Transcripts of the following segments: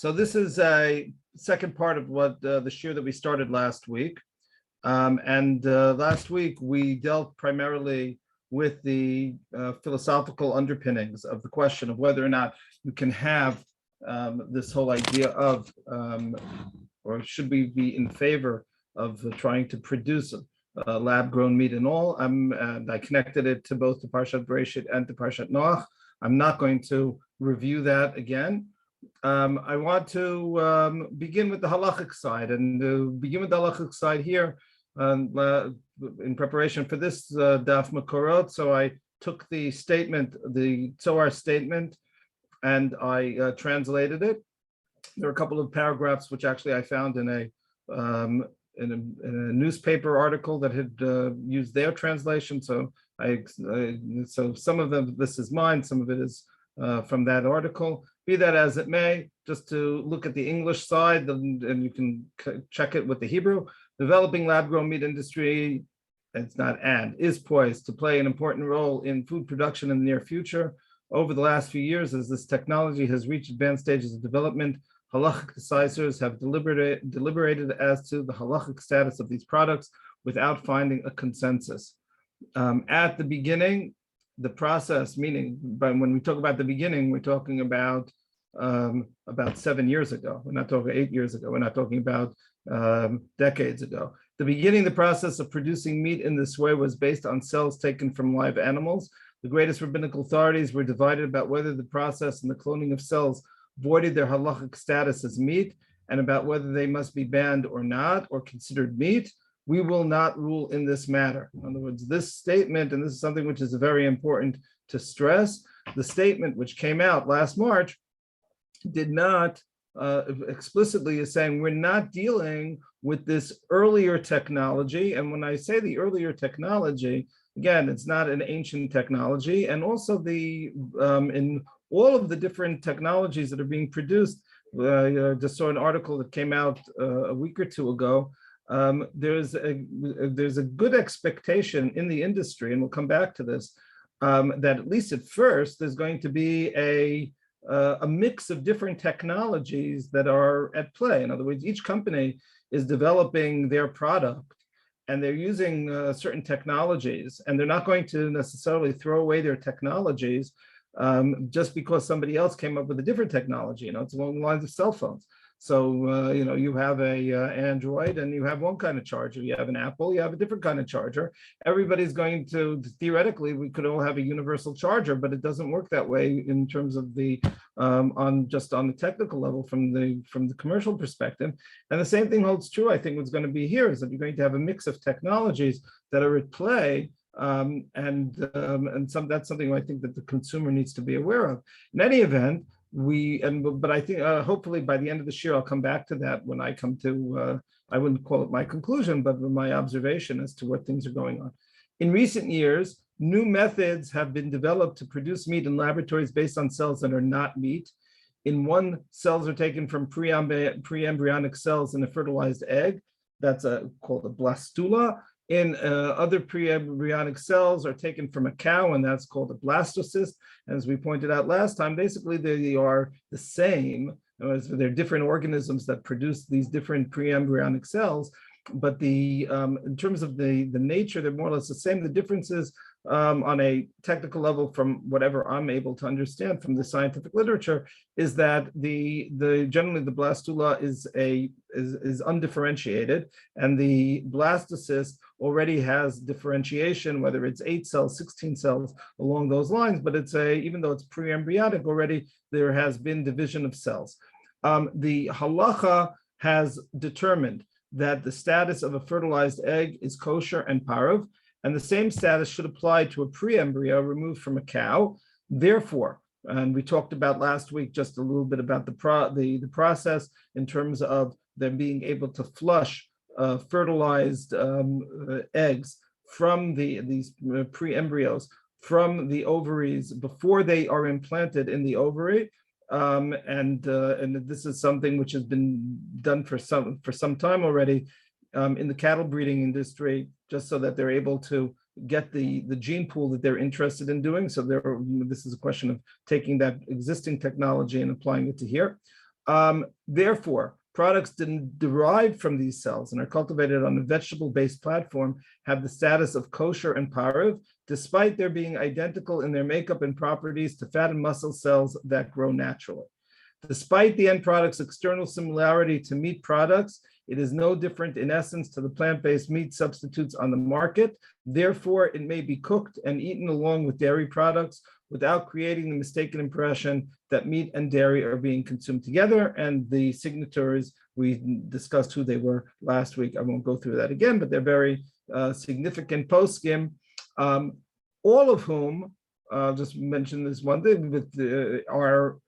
So this is a second part of what the shiur that we started last week. Last week we dealt primarily with the philosophical underpinnings of the question of whether or not you can have this whole idea of, or should we be in favor of trying to produce lab-grown meat and all. And I connected it to both the Parshat Bereshit and the Parshat Noach. I'm not going to review that again. I want to begin with the halachic side, and begin with the halachic side here in preparation for this daf makorot. So I took the statement, the Zohar statement, and I translated it. There are a couple of paragraphs which actually I found in a newspaper article that had used their translation. So so some of them, this is mine, some of it is from that article. Be that as it may, just to look at the English side, and you can check it with the Hebrew. Developing lab-grown meat industry, it's not and, is poised to play an important role in food production in the near future. Over the last few years, as this technology has reached advanced stages of development, halachic decisors have deliberated as to the halachic status of these products without finding a consensus. At the beginning, the process, meaning, but when we talk about the beginning, we're talking about 7 years ago. We're not talking 8 years ago. We're not talking about decades ago. The beginning, the process of producing meat in this way was based on cells taken from live animals. The greatest rabbinical authorities were divided about whether the process and the cloning of cells voided their halachic status as meat, and about whether they must be banned or not, or considered meat. We will not rule in this matter. In other words, this statement, and this is something which is very important to stress, the statement which came out last March did not explicitly is saying we're not dealing with this earlier technology. And when I say the earlier technology, again, it's not an ancient technology. And also in all of the different technologies that are being produced, just saw an article that came out a week or two ago. There's a good expectation in the industry, and we'll come back to this, that at least at first there's going to be a mix of different technologies that are at play. In other words, each company is developing their product, and they're using certain technologies, and they're not going to necessarily throw away their technologies just because somebody else came up with a different technology. It's along the lines of cell phones. So, you have a Android and you have one kind of charger. You have an Apple, you have a different kind of charger. Everybody's going to, theoretically, we could all have a universal charger, but it doesn't work that way in terms of the, on the technical level from the commercial perspective. And the same thing holds true, I think, what's going to be here is that you're going to have a mix of technologies that are at play. That's something I think that the consumer needs to be aware of. In any event, but I think hopefully by the end of the year, I'll come back to that when I come to, I wouldn't call it my conclusion, but my observation as to what things are going on. In recent years, new methods have been developed to produce meat in laboratories based on cells that are not meat. In one, cells are taken from pre-embryonic cells in a fertilized egg. That's called a blastula. In other pre-embryonic cells are taken from a cow, and that's called a blastocyst. As we pointed out last time, basically they are the same. They're different organisms that produce these different pre-embryonic cells, but in terms of the nature, they're more or less the same. The differences on a technical level, from whatever I'm able to understand from the scientific literature, is that generally the blastula is undifferentiated, and the blastocyst already has differentiation, whether it's 8 cells, 16 cells, along those lines. But even though it's pre-embryonic already, there has been division of cells. The halacha has determined that the status of a fertilized egg is kosher and parav, and the same status should apply to a pre-embryo removed from a cow. Therefore, and we talked about last week just a little bit about the process in terms of them being able to flush fertilized eggs from these pre-embryos from the ovaries before they are implanted in the ovary. And this is something which has been done for some time already in the cattle breeding industry, just so that they're able to get the gene pool that they're interested in doing. So this is a question of taking that existing technology and applying it to here. Therefore, products derived from these cells and are cultivated on a vegetable-based platform have the status of kosher and pareve, despite their being identical in their makeup and properties to fat and muscle cells that grow naturally. Despite the end product's external similarity to meat products, it is no different in essence to the plant-based meat substitutes on the market. Therefore, it may be cooked and eaten along with dairy products without creating the mistaken impression that meat and dairy are being consumed together. And the signatories, we discussed who they were last week. I won't go through that again, but they're very significant poskim, all of whom, I'll just mention this one thing, but are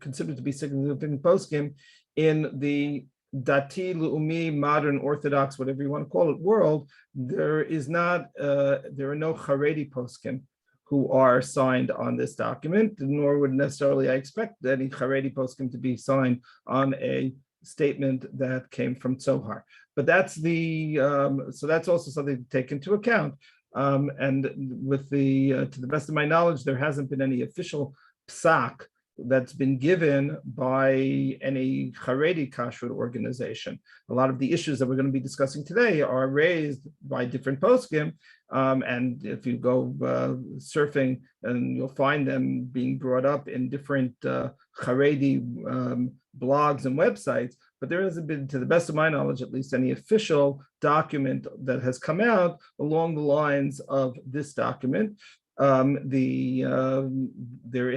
considered to be significant poskim in the Dati, Leumi, modern Orthodox, whatever you want to call it, world. There are no Haredi poskim who are signed on this document, nor would necessarily I expect any Haredi poskim to be signed on a statement that came from Zohar. But that's so that's also something to take into account. And with to the best of my knowledge, there hasn't been any official psak that's been given by any Haredi Kashrut organization. A lot of the issues that we're going to be discussing today are raised by different poskim, and if you go surfing, and you'll find them being brought up in different Haredi blogs and websites, but there hasn't been, to the best of my knowledge, at least any official document that has come out along the lines of this document. There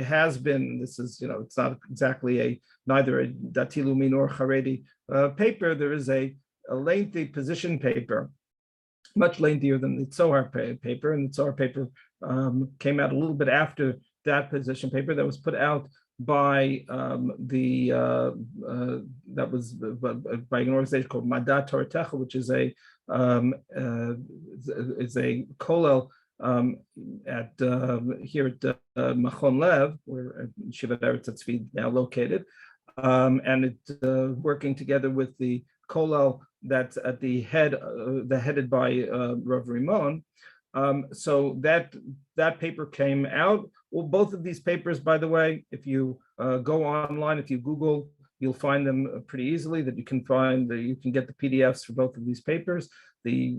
has been, this is, it's not exactly neither a Dati Leumi nor Haredi paper. There is a lengthy position paper, much lengthier than the Zohar paper, and the Zohar paper came out a little bit after that position paper that was put out by that was by an organization called Madat Torah, which is a kollel at here at Machon Lev, where Shivat Eretz Tzvi now located, and it's working together with the kollel that's at the headed by Rav Rimon. So that paper came out. Well, both of these papers, by the way, if you go online, if you Google, you'll find them pretty easily. That you can get the PDFs for both of these papers. The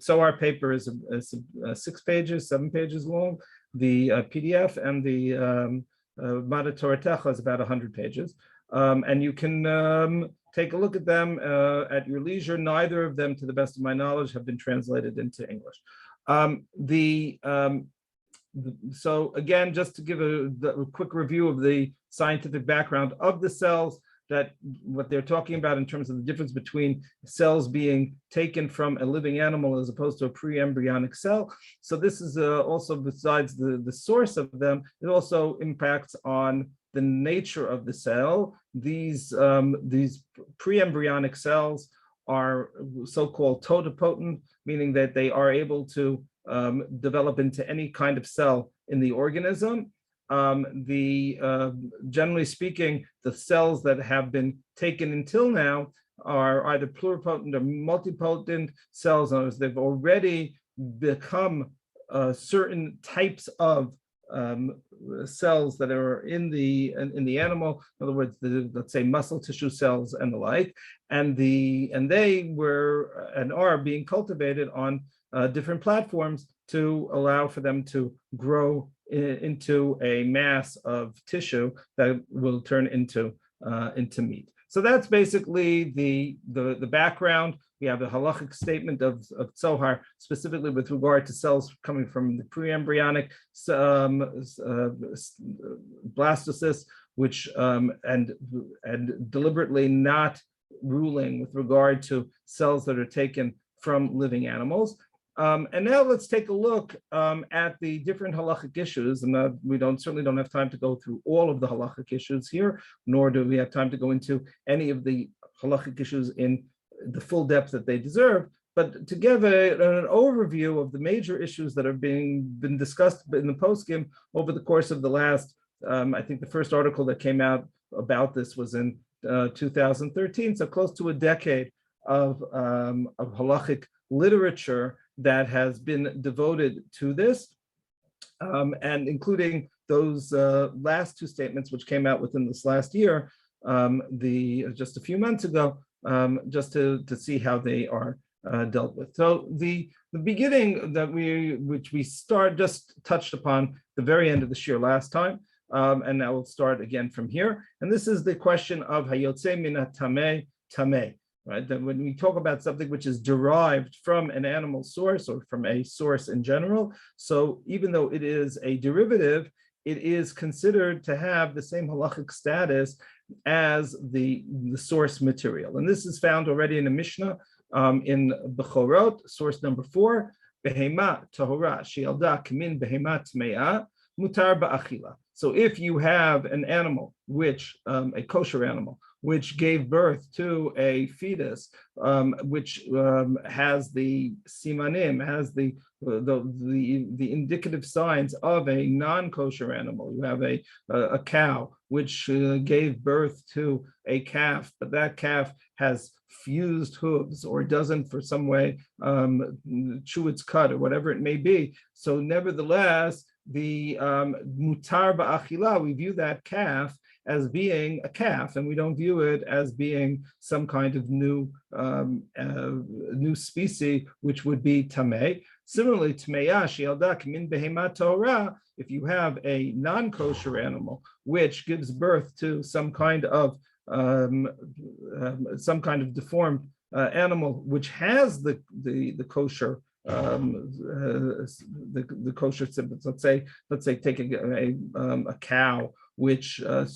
Zohar paper is 6 pages, 7 pages long. The PDF and the Madat Torah is about 100 pages. And you can take a look at them at your leisure. Neither of them, to the best of my knowledge, have been translated into English. So again, just to give a quick review of the scientific background of the cells, that what they're talking about in terms of the difference between cells being taken from a living animal as opposed to a pre-embryonic cell. So this is also, besides the source of them, it also impacts on the nature of the cell. These pre-embryonic cells are so-called totipotent, meaning that they are able to develop into any kind of cell in the organism. Generally speaking, the cells that have been taken until now are either pluripotent or multipotent cells. In other words, they've already become certain types of cells that are in the animal. In other words, let's say muscle tissue cells and the like, and they were and are being cultivated on different platforms to allow for them to grow into a mass of tissue that will turn into meat. So that's basically the background. We have a halachic statement of Zohar, specifically with regard to cells coming from the pre-embryonic blastocysts, which and deliberately not ruling with regard to cells that are taken from living animals. And now let's take a look at the different halachic issues. And we certainly don't have time to go through all of the halachic issues here, nor do we have time to go into any of the halachic issues in the full depth that they deserve. But to give an overview of the major issues that are been discussed in the poskim over the course of the last, I think the first article that came out about this was in 2013, so close to a decade of halachic literature that has been devoted to this. and including those last two statements which came out within this last year, just a few months ago, just to see how they are dealt with. So the beginning which we just touched upon the very end of the shir last time, and now we'll start again from here. And this is the question of hayotze min tameh tameh. Right, that when we talk about something which is derived from an animal source or from a source in general, so even though it is a derivative, it is considered to have the same halachic status as the source material. And this is found already in the Mishnah in Bechorot, source number 4, Behema tahora she'alda k'min behema tme'a mutar ba'achila. So if you have an animal, which a kosher animal, which gave birth to a fetus, which has the simanim, has the indicative signs of a non-kosher animal. You have a cow which gave birth to a calf, but that calf has fused hooves or doesn't for some way chew its cud or whatever it may be. So nevertheless, the mutar ba'achila, we view that calf as being a calf, and we don't view it as being some kind of new species, which would be tameh. Similarly, tmeya she'alda k'min behema tahora, if you have a non-kosher animal which gives birth to some kind of deformed animal which has the kosher the kosher symptoms. Let's say take a cow which not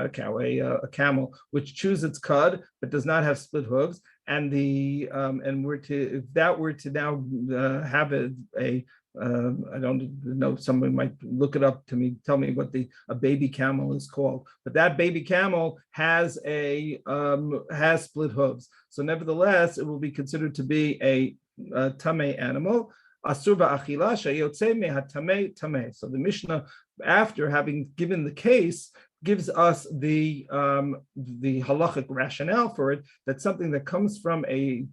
a cow, a camel which chews its cud but does not have split hooves, and if that were to now have a I don't know, somebody might look it up to me, tell me what a baby camel is called, but that baby camel has has split hooves. So nevertheless, it will be considered to be a tameh animal. Asur ba'achila sheyotze mehatameh tameh. So the Mishnah, after having given the case, gives us the halachic rationale for it, that something that comes from a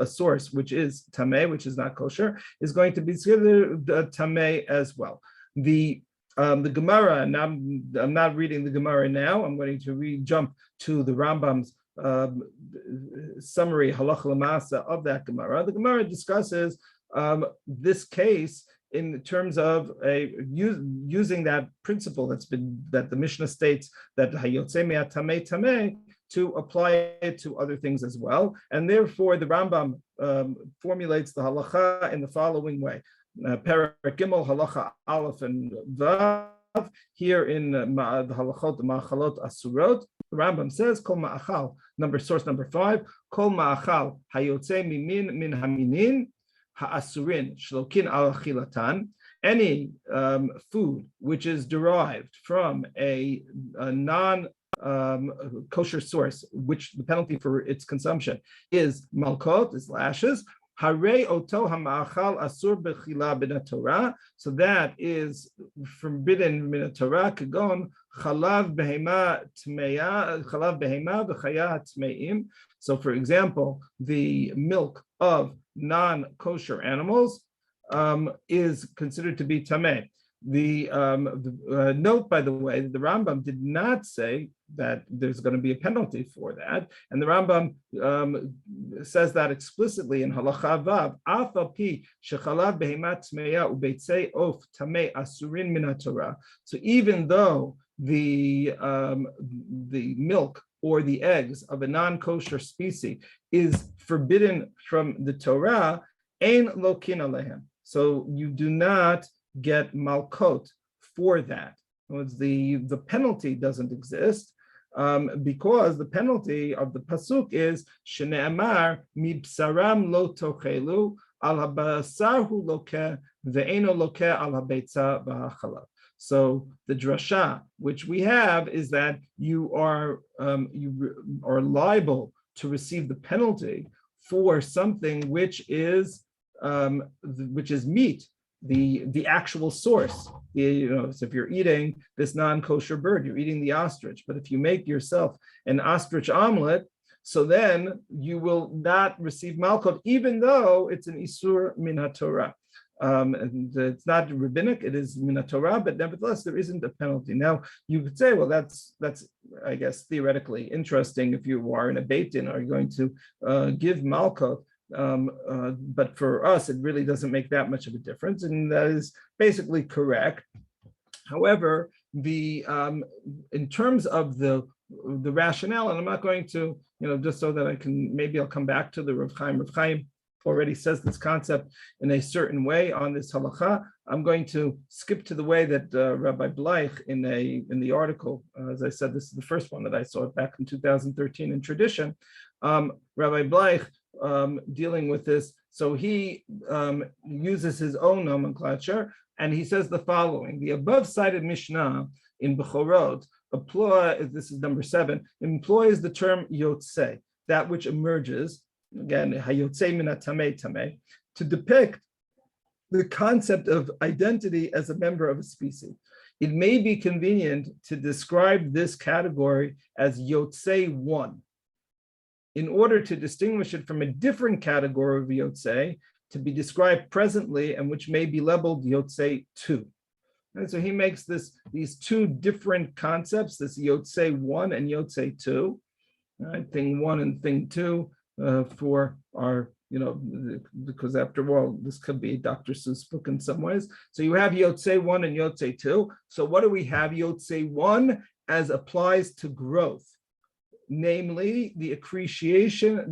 source which is tameh, which is not kosher, is going to be considered tameh as well. The Gemara, and I'm not reading the Gemara now, I'm going to jump to the Rambam's summary halacha l'maasa of that Gemara. The Gemara discusses this case in terms of using that principle that the Mishnah states, that hayotze me'atameh tameh, to apply it to other things as well. And therefore the Rambam formulates the halacha in the following way. Perek Gimel halacha aleph and vav, here in the halachot, the ma'achalot asurot, the Rambam says, kol ma'achal, source number 5, kol ma'achal hayotze min haminin ha'asurin shlokin al achilatan, any food which is derived from a non-kosher source, which the penalty for its consumption is malkot, is lashes, Hare oto hama'achal asur bechila bin Torah, so that is forbidden min Torah. Kagon chalav behema v'chaya tmeim. So, for example, the milk of non-kosher animals is considered to be tameh. The note, by the way, the Rambam did not say that there's going to be a penalty for that, and the Rambam says that explicitly in Halacha Vav. Afa pi shechalav behemat tmeya ubeitzei of tamei asurin min Torah. So even though the milk or the eggs of a non-kosher species is forbidden from the Torah, ein lokin alehem. So you do not get malkot for that. The penalty doesn't exist because the penalty of the pasuk is shene'amar mibsaram lo tochelu al habasarhu lokeh ve'eno lokeh al habeitza v'hachalav. So the drasha which we have is that you are liable to receive the penalty for something which is meat, the actual source. So if you're eating this non-kosher bird, you're eating the ostrich, but if you make yourself an ostrich omelet, so then you will not receive malkot, even though it's an isur min haTorah. And it's not rabbinic; it is min Torah, but nevertheless, there isn't a penalty. Now, you could say, well, that's I guess theoretically interesting. If you are in a beit din, are you going to give malchut? But for us, it really doesn't make that much of a difference, and that is basically correct. However, in terms of the rationale, and I'm not going to, just so that I can, maybe I'll come back to the Rav Chaim. Rav Chaim already says this concept in a certain way on this halacha. I'm going to skip to the way that Rabbi Bleich in the article, as I said, this is the first one that I saw back in 2013 in Tradition. Rabbi Bleich dealing with this, so he uses his own nomenclature, and he says the following: the above cited Mishnah in Bechorot, this is number 7, employs the term yotzei, that which emerges, again, hayotzei min hatamei tamei, to depict the concept of identity as a member of a species. It may be convenient to describe this category as yotzei 1, in order to distinguish it from a different category of yotzei to be described presently and which may be labeled yotzei 2. And so he makes these two different concepts, this yotzei 1 and yotzei 2, right? Thing 1 and thing 2 for our, because after all, this could be a Dr. Seuss book in some ways. So you have yotzei 1 and yotzei 2. So what do we have? Yotzei 1 as applies to growth, namely the accretion of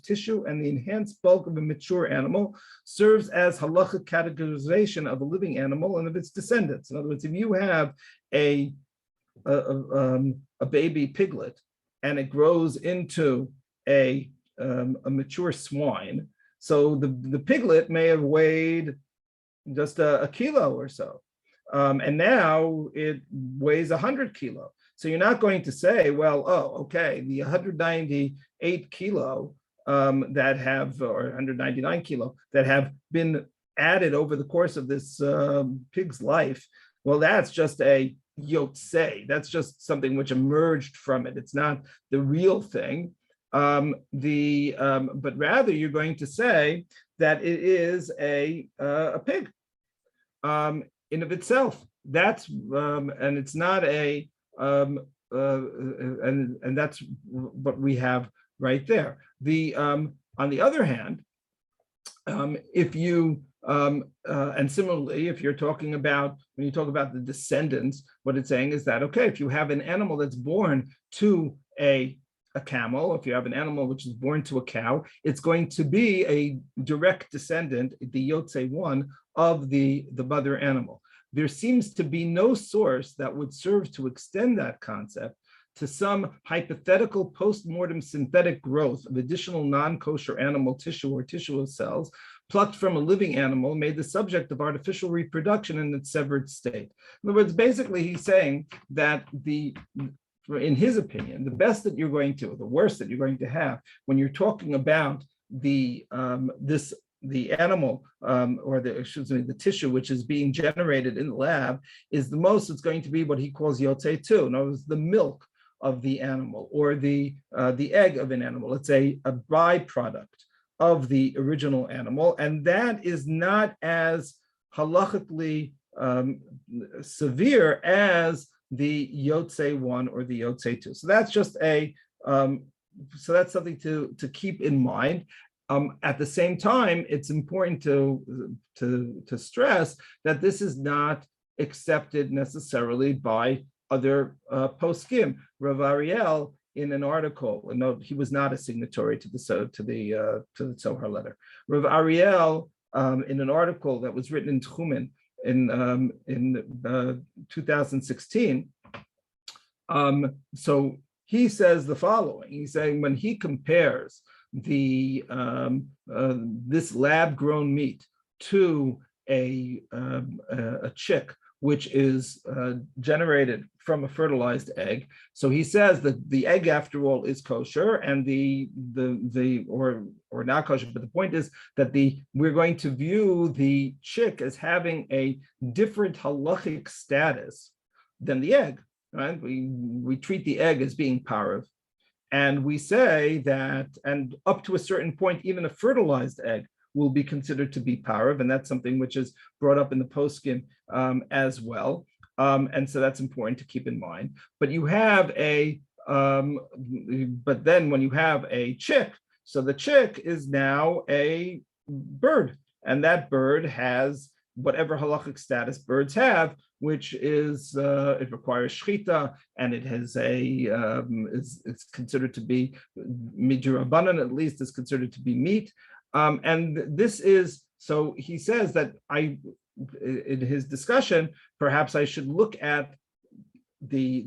tissue and the enhanced bulk of a mature animal, serves as halachic categorization of a living animal and of its descendants. In other words, if you have a baby piglet and it grows into a mature swine, so the piglet may have weighed just a kilo or so, and now it weighs 100 kilo. So you're not going to say, well, okay, the 198 kilo that have, or 199 kilo that have been added over the course of this pig's life, well, that's just a yotzei. That's just something which emerged from it. It's not the real thing. But rather you're going to say that it is a pig in of itself. That's and it's not a and that's what we have right there. On the other hand, if you and similarly, if you're talking about, when you talk about the descendants, what it's saying is that, okay, if you have an animal that's born to a camel, if you have an animal which is born to a cow, it's going to be a direct descendant, the yotzei 1, of the mother animal. There seems to be no source that would serve to extend that concept to some hypothetical post-mortem synthetic growth of additional non-kosher animal tissue or tissue cells plucked from a living animal, made the subject of artificial reproduction in its severed state. In other words, basically he's saying that in his opinion, the best that you're going to, or the worst that you're going to have when you're talking about the animal or the tissue which is being generated in the lab, is the most it's going to be what he calls yotzei 2. In other words, the milk of the animal or the egg of an animal. It's a byproduct of the original animal, and that is not as halachically severe as the yotzei 1 or the yotzei 2. So that's just so that's something to keep in mind. At the same time, it's important to stress that this is not accepted necessarily by other poskim. Rav Ariel, in an article, no, he was not a signatory to the Zohar letter. Rav Ariel, in an article that was written in Tchumen in 2016, so he says the following. He's saying when he compares this lab-grown meat to a chick which is generated from a fertilized egg. So he says that the egg, after all, is kosher, and or not kosher. But the point is that we're going to view the chick as having a different halachic status than the egg. Right? We treat the egg as being parav. And we say that, and up to a certain point, even a fertilized egg will be considered to be parav, and that's something which is brought up in the poskim as well. And so that's important to keep in mind. But you have but then when you have a chick, so the chick is now a bird, and that bird has whatever halachic status birds have, which is it requires shchita, and it has it's considered to be midrabanan, at least is considered to be meat. And this is, so he says that in his discussion, perhaps I should look at the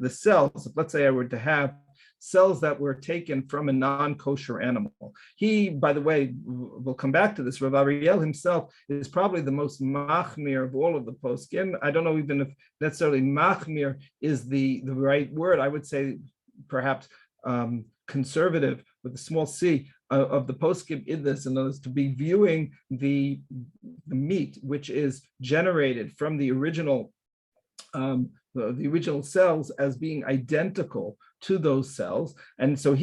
cells. Let's say I were to have cells that were taken from a non-kosher animal. He, by the way, we'll come back to this. Rabbi Ariel himself is probably the most machmir of all of the poskim. I don't know even if necessarily machmir is the right word. I would say perhaps conservative with a small c of the poskim in this, in other words, to be viewing the meat which is generated from the original cells as being identical to those cells. And so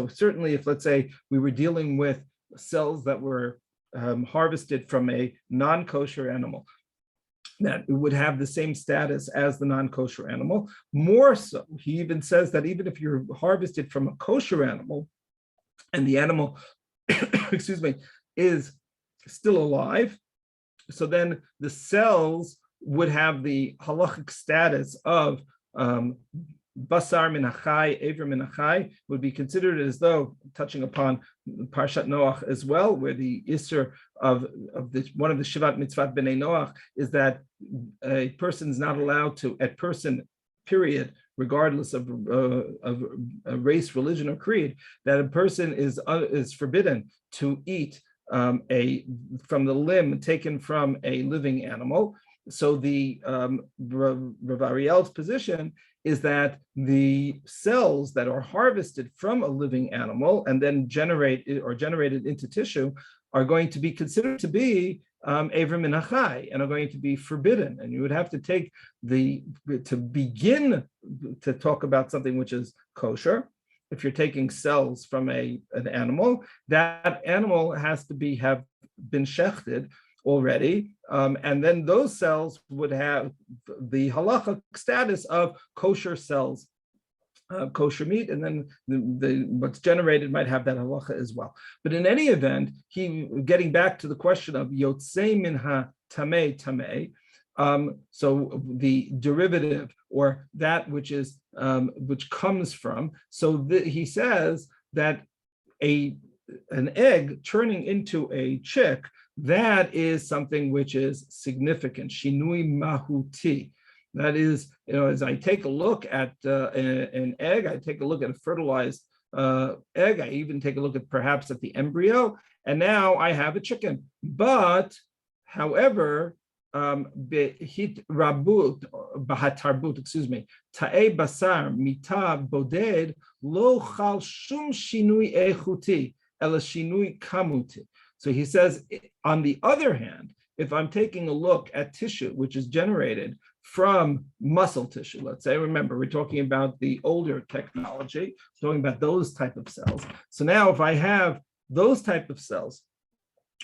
certainly if, let's say, we were dealing with cells that were harvested from a non-kosher animal, that it would have the same status as the non-kosher animal. More so, he even says that even if you're harvested from a kosher animal and the animal, excuse me, is still alive, so then the cells would have the halachic status of basar min hachai, aver min hachai, would be considered as though, touching upon Parshat Noach as well, where the Isser of one of the Shivat Mitzvat B'nai Noach is that a person is not allowed to, period, regardless of race, religion, or creed, that a person is forbidden to eat from the limb taken from a living animal. So the Rav Ariel's position is that the cells that are harvested from a living animal and then generated into tissue are going to be considered to be Aver min hachai and are going to be forbidden. And you would have to to begin to talk about something which is kosher. If you're taking cells from an animal, that animal has to have been shechted already, and then those cells would have the halacha status of kosher cells, kosher meat, and then what's generated might have that halacha as well. But in any event, getting back to the question of yotzei minha tamei tamei, so the derivative or that which is which comes from. So he says that an egg turning into a chick, that is something which is significant. Shinui mahuti. That is, as I take a look at an egg, I take a look at a fertilized egg, I even take a look at perhaps at the embryo, and now I have a chicken. But, however, ta'e basar mita boded lo chal shum shinui echuti ela shinui kamuti. So he says, on the other hand, if I'm taking a look at tissue which is generated from muscle tissue, let's say, remember, we're talking about the older technology, talking about those type of cells. So now if I have those type of cells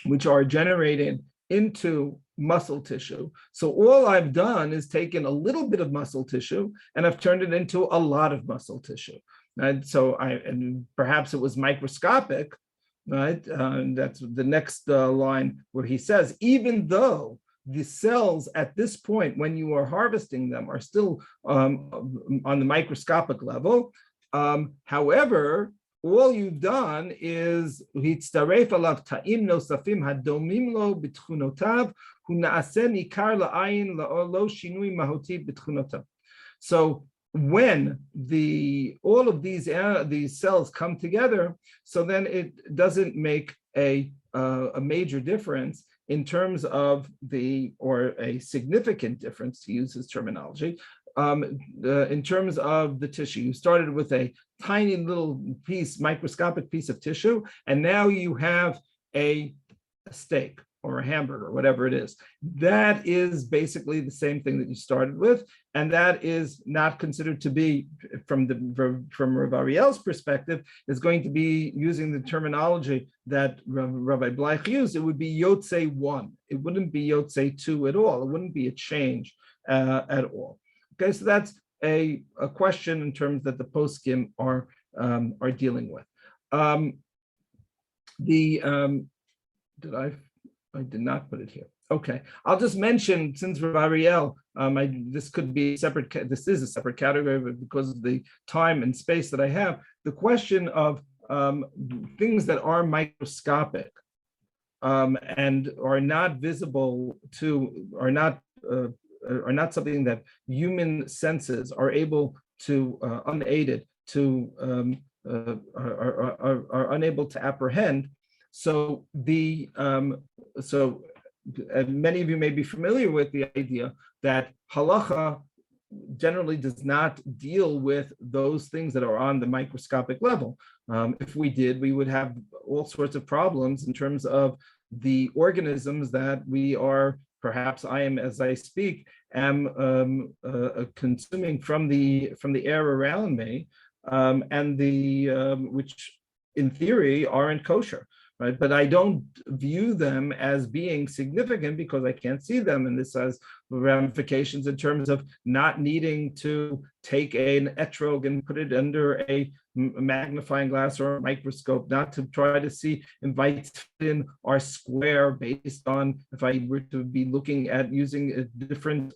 which are generated into muscle tissue, so all I've done is taken a little bit of muscle tissue and I've turned it into a lot of muscle tissue. And so and perhaps it was microscopic, right? That's the next line where he says, even though the cells at this point, when you are harvesting them, are still on the microscopic level, however, all you've done is hitztaref alav ta'im nosafim hadomim lo b'tchunotav hu na'aseh nikar la'ayin lo shinui mahoti b'tchunotav. So when all of these cells come together, so then it doesn't make a major difference in terms of or a significant difference, to use his terminology, in terms of the tissue. You started with a tiny little microscopic piece of tissue, and now you have a steak, or a hamburger, whatever it is. That is basically the same thing that you started with, and that is not considered to be, from Rabbi Ariel's perspective, is going to be using the terminology that Rabbi Bleich used. It would be Yotzei 1. It wouldn't be Yotzei 2 at all. It wouldn't be a change at all. Okay, so that's a question in terms that the poskim are dealing with. I did not put it here. Okay, I'll just mention, since Rabbi Ariel, this could be separate. This is a separate category, but because of the time and space that I have, the question of things that are microscopic and are not visible to, are not something that human senses are able to unaided to are unable to apprehend. So many of you may be familiar with the idea that halacha generally does not deal with those things that are on the microscopic level. If we did, we would have all sorts of problems in terms of the organisms that we are, perhaps I am, as I speak, am consuming from the air around me, and which in theory aren't kosher. Right, but I don't view them as being significant because I can't see them, and this has ramifications in terms of not needing to take an etrog and put it under a magnifying glass or a microscope, not to try to see if in our square based on if I were to be looking at using different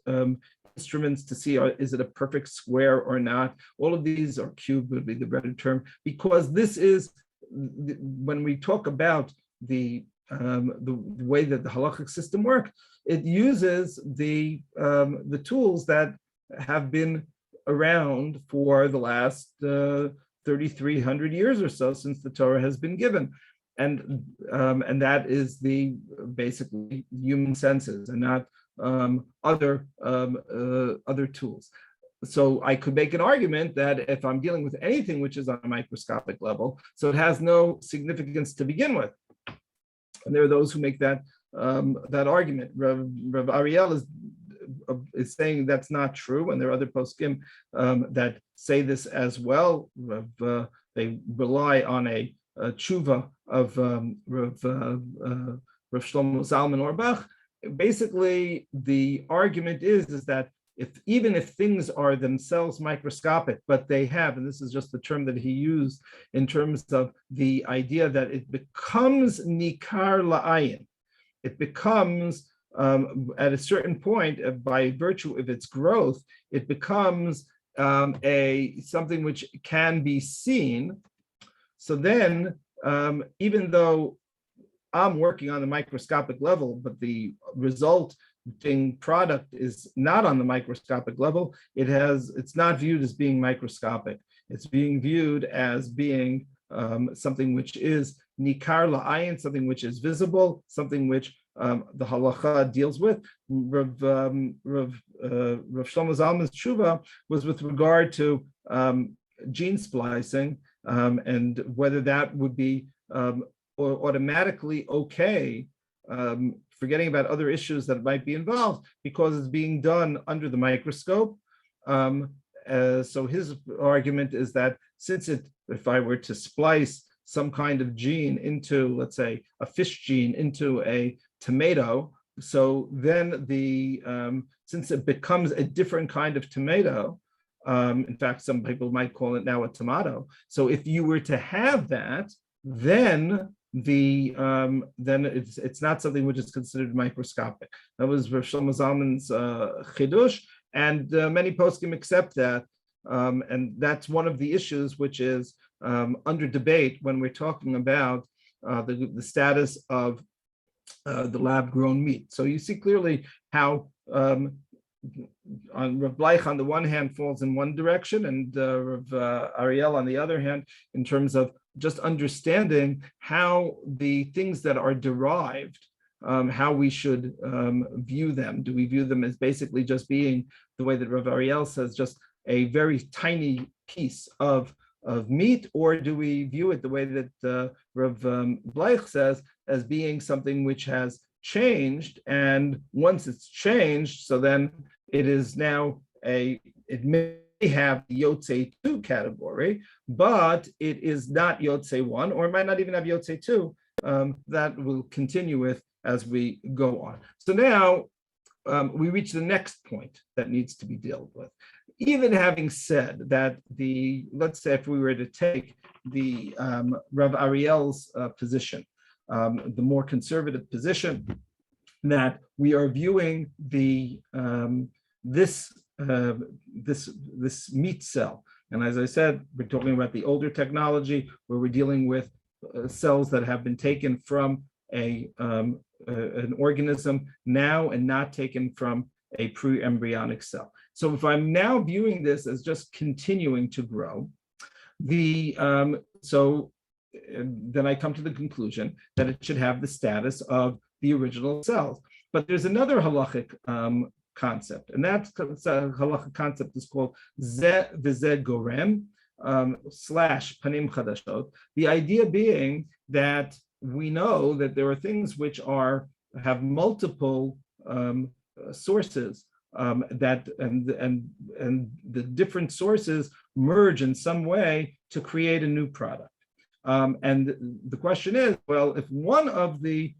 instruments to see is it a perfect square or not. All of these, or cube would be the better term, because this is, when we talk about the way that the halachic system works, it uses the tools that have been around for the last 3,300 years or so since the Torah has been given, and that is the basically human senses and not other tools. So I could make an argument that if I'm dealing with anything which is on a microscopic level, so it has no significance to begin with. And there are those who make that argument. Rav Ariel is saying that's not true, and there are other poskim that say this as well. They rely on a tshuva of Rav Shlomo Zalman Auerbach. Basically, the argument is that even if things are themselves microscopic, but they have, and this is just the term that he used in terms of the idea that it becomes nikar la'ayin, it becomes at a certain point, by virtue of its growth, it becomes something which can be seen. So then, even though I'm working on the microscopic level, but the resulting product is not on the microscopic level, it's not viewed as being microscopic. It's being viewed as being something which is nikar la'ayin, something which is visible, something which the halacha deals with. Rav Shlomo Zalman's tshuva was with regard to gene splicing, and whether that would be automatically okay, forgetting about other issues that might be involved, because it's being done under the microscope. So his argument is that since if I were to splice some kind of gene into, let's say, a fish gene into a tomato, so then since it becomes a different kind of tomato, in fact, some people might call it now a tomato. So if you were to have that, then it's not something which is considered microscopic. That was Rav Shlomo Zalman's chidush, and many poskim accept that, and that's one of the issues which is under debate when we're talking about the status of the lab-grown meat. So you see clearly how Rav Bleich on the one hand falls in one direction, and Rav Ariel on the other hand, in terms of just understanding how the things that are derived, how we should view them. Do we view them as basically just being, the way that Rav Ariel says, just a very tiny piece of meat, or do we view it the way that Rav Bleich says, as being something which has changed, and once it's changed, so then it is now it may have the Yotze 2 category, but it is not Yotze 1, or it might not even have Yotze 2. That we'll continue with as we go on. So now we reach the next point that needs to be dealt with. Even having said that, let's say if we were to take the Rav Ariel's position, the more conservative position, that we are viewing this meat cell, and as I said, we're talking about the older technology where we're dealing with cells that have been taken from an organism now and not taken from a pre-embryonic cell. So if I'm now viewing this as just continuing to grow, then I come to the conclusion that it should have the status of the original cells. But there's another halachic concept, and that halachic concept is called Ze V'Ze Gorem / Panim Chadashot. The idea being that we know that there are things which have multiple sources, that and the different sources merge in some way to create a new product. And the question is, well, if one of the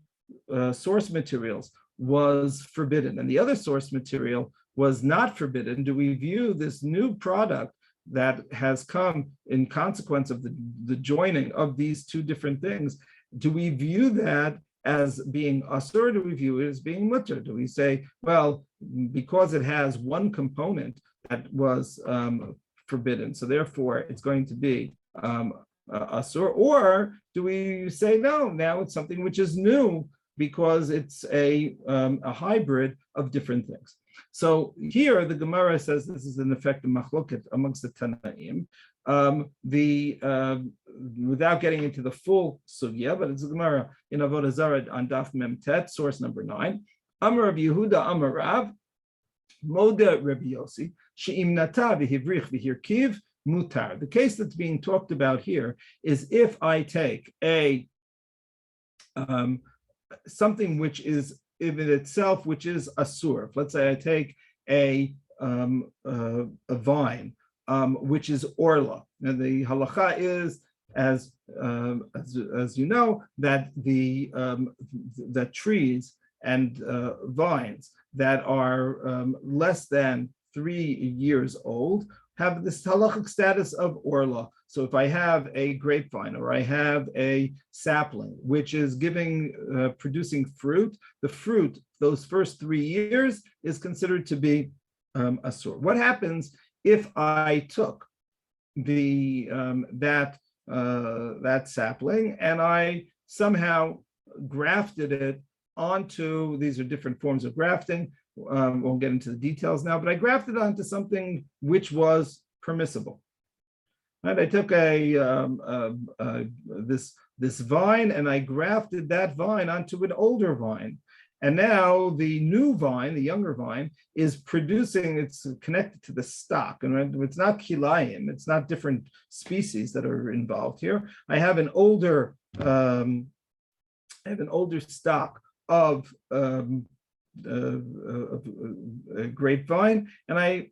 source materials was forbidden and the other source material was not forbidden, do we view this new product that has come in consequence of the joining of these two different things, do we view that as being asur, or do we view it as being mutter? Do we say, well, because it has one component that was forbidden, so therefore it's going to be asur? Or do we say, no, now it's something which is new because it's a hybrid of different things? So here the Gemara says this is in effect a machloket amongst the Tanaim. Without getting into the full sugya, but it's a Gemara in Avodah Zarah on Daf Mem Tet, source number 9. Amar Rabbi Yehuda Amar Rav Moda Rabbi Yossi She'im Nata v'Hivrich v'Hirkiv Mutar. The case that's being talked about here is if I take something which is in itself, which is asur. Let's say I take a vine, which is orla. And the halacha is, as you know, that that trees and vines that are less than 3 years old have this halachic status of orla. So if I have a grapevine or I have a sapling which is producing fruit, the fruit those first 3 years is considered to be asur. What happens if I took that sapling and I somehow grafted it onto, these are different forms of grafting, won't get into the details now, but I grafted it onto something which was permissible. Right? I took this vine and I grafted that vine onto an older vine. And now the new vine, the younger vine, is producing, it's connected to the stock. And it's not kilayim, it's not different species that are involved here. I have an older stock of grapevine, and I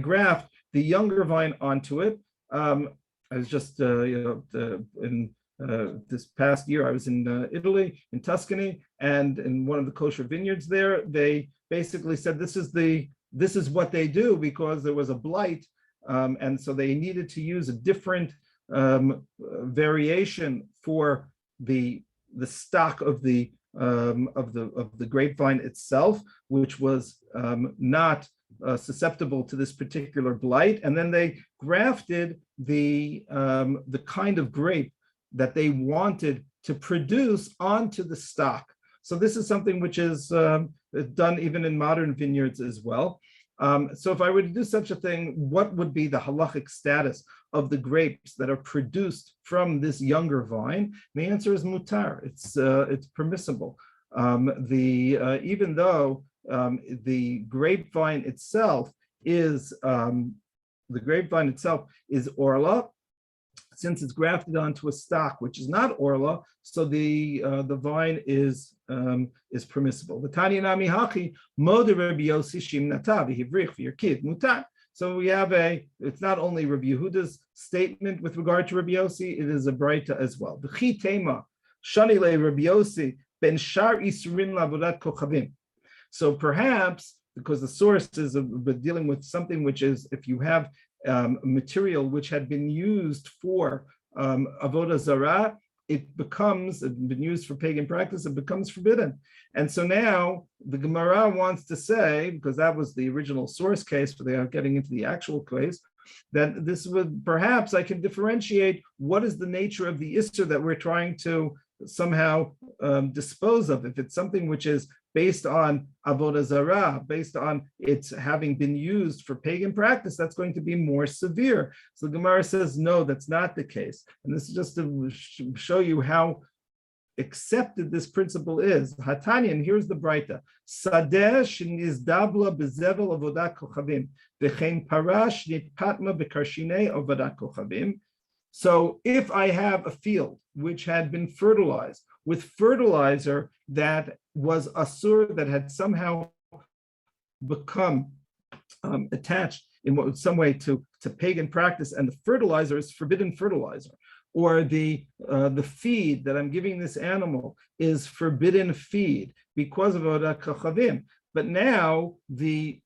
graft the younger vine onto it. I was just this past year, I was in Italy, in Tuscany, and in one of the kosher vineyards there, they basically said this is what they do because there was a blight, and so they needed to use a different variation for the stock of the grapevine itself, which was not susceptible to this particular blight, and then they grafted the kind of grape that they wanted to produce onto the stock. So this is something which is done even in modern vineyards as well. So if I were to do such a thing, what would be the halachic status of the grapes that are produced from this younger vine? And the answer is mutar. It's permissible. Even though the grapevine itself is orla, since it's grafted onto a stock which is not orla, so the vine is permissible. The Tanya Nami Hachi Moda Rabbi Yossi Shim Natavi Hivrich for your kid Mutar. So we have it's not only Rabbi Yehuda's statement with regard to Rabbi Yossi, it is a Braita as well. The Chi Tema Shani Le Rabbi Yossi Ben Shar Isurin Lavodat Kochavim. So perhaps because the source is dealing with something which is, if you have material which had been used for avodah zarah, it becomes been used for pagan practice, it becomes forbidden. And so now the Gemara wants to say, because that was the original source case, but they are getting into the actual case, that this would perhaps I can differentiate what is the nature of the issur that we're trying to somehow dispose of. If it's something which is based on avodah zarah, based on its having been used for pagan practice, that's going to be more severe. So the Gemara says, no, that's not the case. And this is just to show you how accepted this principle is. Hatanya, and here's the Braita. Sadeh shenizdabla bezevel avodat kochavim v'chein parash nitpatma b'karshinei avodat kochavim. So if I have a field which had been fertilized with fertilizer that was asur, that had somehow become attached in some way to pagan practice, and the fertilizer is forbidden fertilizer, or the feed that I'm giving this animal is forbidden feed because of Odat Kachavim. But now the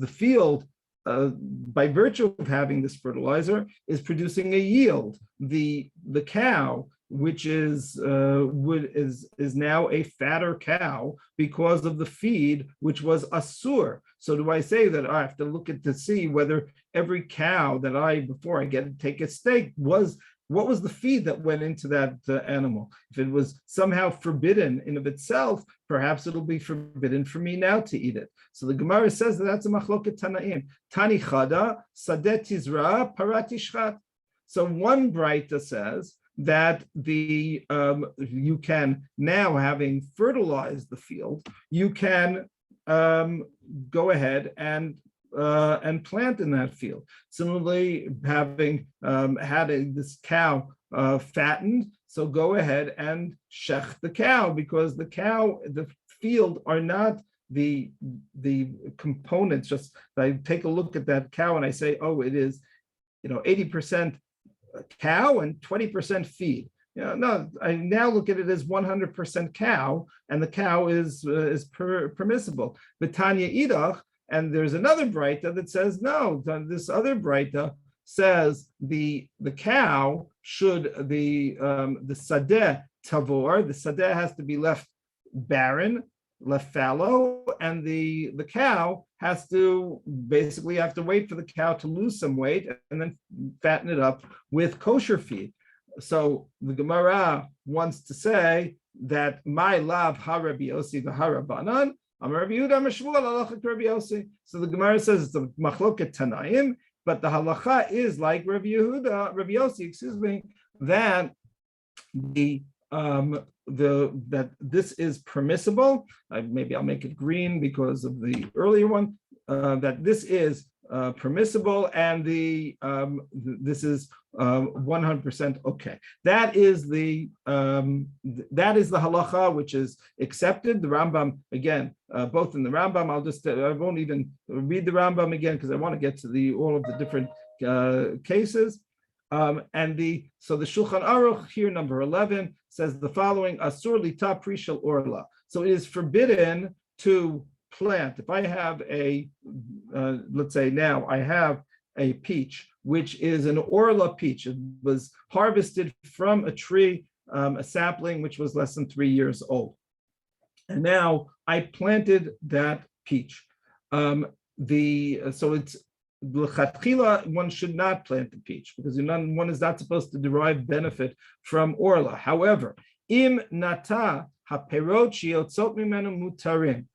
field, by virtue of having this fertilizer, is producing a yield. The cow, which is now a fatter cow because of the feed, which was asur. So do I say that I have to look at to see whether every cow that before I take a steak, what was the feed that went into that animal? If it was somehow forbidden in of itself, perhaps it'll be forbidden for me now to eat it. So the Gemara says that's a machloket tanaim. Tani chada sadeh tizra parat yishchat. So one Braita says that you can now, having fertilized the field, you can go ahead and plant in that field. Similarly, having had this cow fattened, so go ahead and shech the cow, because the field are not the components. Just I take a look at that cow and I say, oh, it is 80% cow and 20% feed. No, I now look at it as 100% cow, and the cow is permissible. But Tanya idach. And there's another Braita that says, no, this other Braita says the cow should, the sadeh tavor, the sadeh has to be left barren, left fallow, and the cow has to basically have to wait for the cow to lose some weight and then fatten it up with kosher feed. So the Gemara wants to say that my lav ha Rabbi Yossi v'harabanan. So the Gemara says it's a machloket tanaim, but the halacha is like Rabbi Yossi, that that this is permissible. Maybe I'll make it green because of the earlier one. That this is permissible, and this is 100% okay. That is the halacha which is accepted. The Rambam, again, both in the Rambam, I won't even read the Rambam again because I want to get to all of the different cases. So the Shulchan Aruch here, number 11, says the following: Asur lita prishal orla. So it is forbidden to plant. If I have let's say now I have a peach, which is an orla peach. It was harvested from a tree, a sapling, which was less than 3 years old. And now I planted that peach. So it's l'chatchila, one should not plant the peach because one is not supposed to derive benefit from orla. However, im nata haperot shiotzot mimenu mutarim.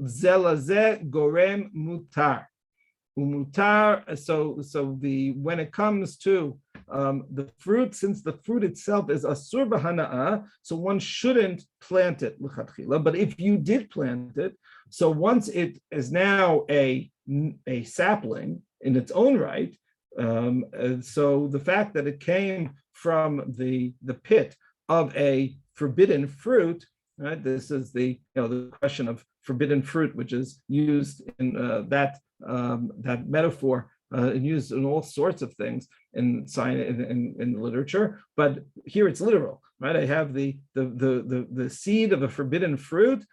Zelazeh gorem mutar. Umutar. So when it comes to the fruit, since the fruit itself is asur b'hana'ah, so one shouldn't plant it l'chatchila. But if you did plant it, so once it is now a sapling in its own right, so the fact that it came from the pit of a forbidden fruit, right? This is the question of forbidden fruit, which is used in that metaphor and used in all sorts of things in science, in literature. But here it's literal, right? I have the seed of a forbidden fruit.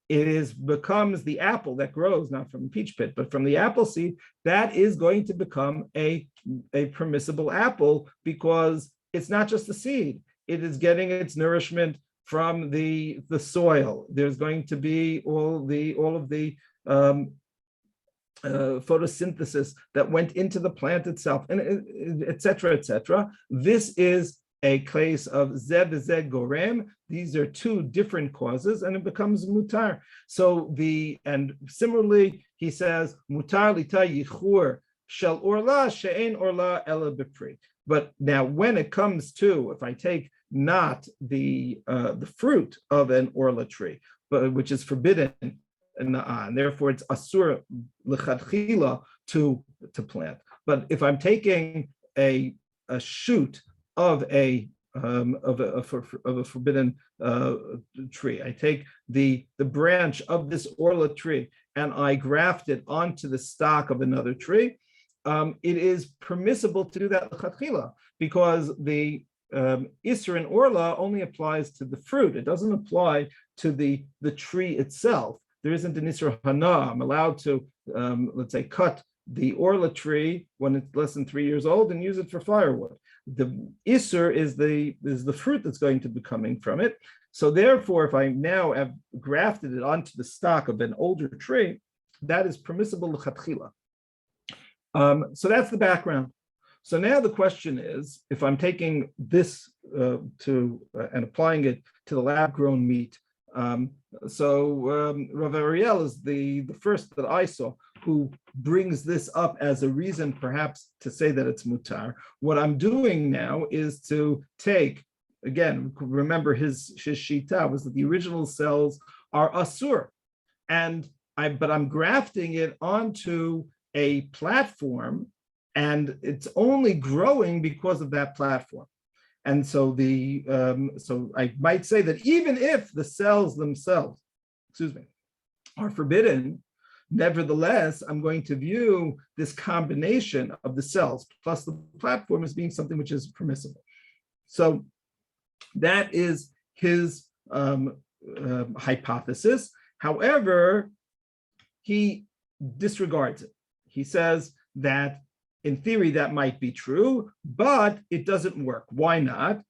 It becomes the apple that grows not from a peach pit, but from the apple seed. That is going to become a permissible apple because it's not just the seed. It is getting its nourishment from the soil. There's going to be all of the photosynthesis that went into the plant itself, and et cetera, et cetera. This is a case of zeh v'zeh gorem. These are two different causes, and it becomes mutar. So and similarly, he says mutar lita yichur shel orla she'en orla ela b'pri. But now, when it comes to, if I take not the fruit of an orla tree, but which is forbidden, and therefore it's asur l'chadchila to plant. But if I'm taking a shoot of a forbidden tree, I take the branch of this orla tree and I graft it onto the stock of another tree, it is permissible to do that l'chadchila because the Isser and orla only applies to the fruit. It doesn't apply to the tree itself. There isn't an Isser hana. I'm allowed to, let's say, cut the orla tree when it's less than 3 years old and use it for firewood. The Isser is the fruit that's going to be coming from it. So therefore, if I now have grafted it onto the stock of an older tree, that is permissible l'chatchila. So that's the background. So now the question is, if I'm taking this and applying it to the lab-grown meat, Rav Ariel is the first that I saw who brings this up as a reason perhaps to say that it's mutar. What I'm doing now is to take, again, remember his shita was that the original cells are asur, but I'm grafting it onto a platform, and it's only growing because of that platform. And so so I might say that even if the cells themselves, are forbidden, nevertheless, I'm going to view this combination of the cells plus the platform as being something which is permissible. So that is his hypothesis. However, he disregards it. He says that in theory, that might be true, but it doesn't work. Why not?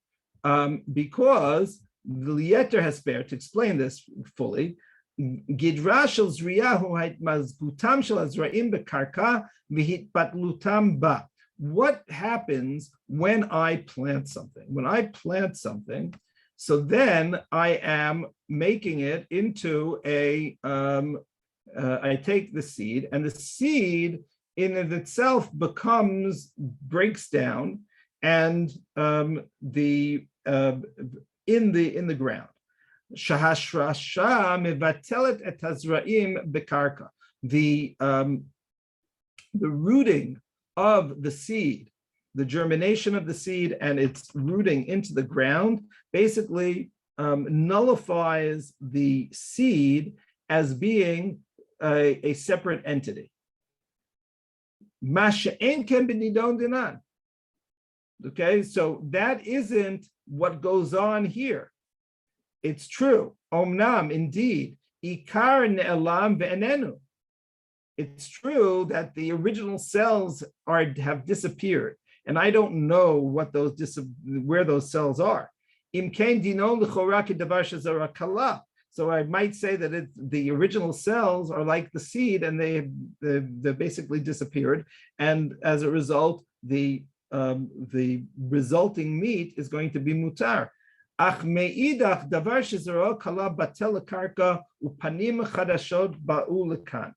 Because the Lieter Hesper, to explain this fully, Gidra shel zriyahu ha'itmazgutam shel hazra'im bekarka v'hitpatlutam ba. What happens when I plant something? When I plant something, so then I am making it into I take the seed, and the seed in of itself breaks down, and in the ground. Shahashrasha mevatelet et hazra'im bekarka. The rooting of the seed, the germination of the seed and its rooting into the ground, basically nullifies the seed as being a separate entity. Okay, so that isn't what goes on here. It's true. Omnam, indeed. Ikar ne'elam ve'enenu. It's true that the original cells have disappeared, and I don't know where those cells are. Imkein dino l'chora kedavar shezara kala. So I might say that the original cells are like the seed, and they basically disappeared, and as a result, the resulting meat is going to be mutar. Ach me'idach davar shezara kala batel karka upanim chadashot ba'u lekan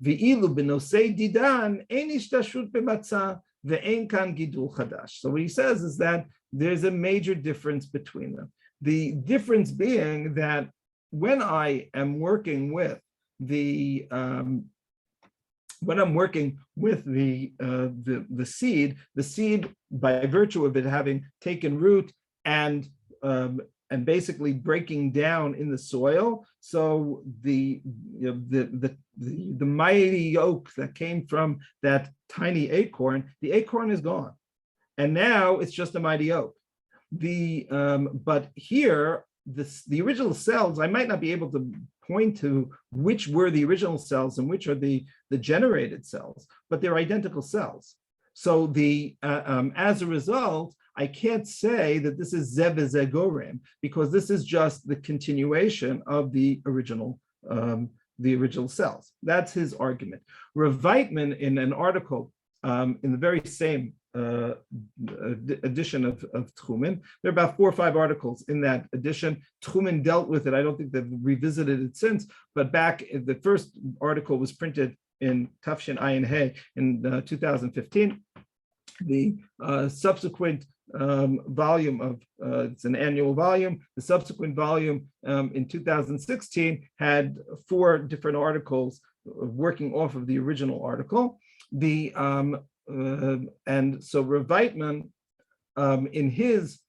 ve'ilu benosei didan ein ishtashut b'matzah ve'ein kan gidul chadash. So what he says is that there's a major difference between them. The difference being that when I am working with the when I'm working with the seed, by virtue of it having taken root and basically breaking down in the soil, so the mighty oak that came from that tiny acorn, the acorn is gone, and now it's just a mighty oak. But here, the original cells, I might not be able to point to which were the original cells and which are the generated cells, but they're identical cells. So as a result, I can't say that this is Zev Zegorem, because this is just the continuation of the original cells. That's his argument. Rav Weitman, in an article in the very same edition of Tchumen. There are about 4 or 5 articles in that edition. Tchumen dealt with it. I don't think they've revisited it since, but back the first article was printed in Tafshin Ayin He in 2015. The subsequent volume of it's an annual volume. The subsequent volume in 2016 had 4 different articles working off of the original article. And so Rav Weitman, in his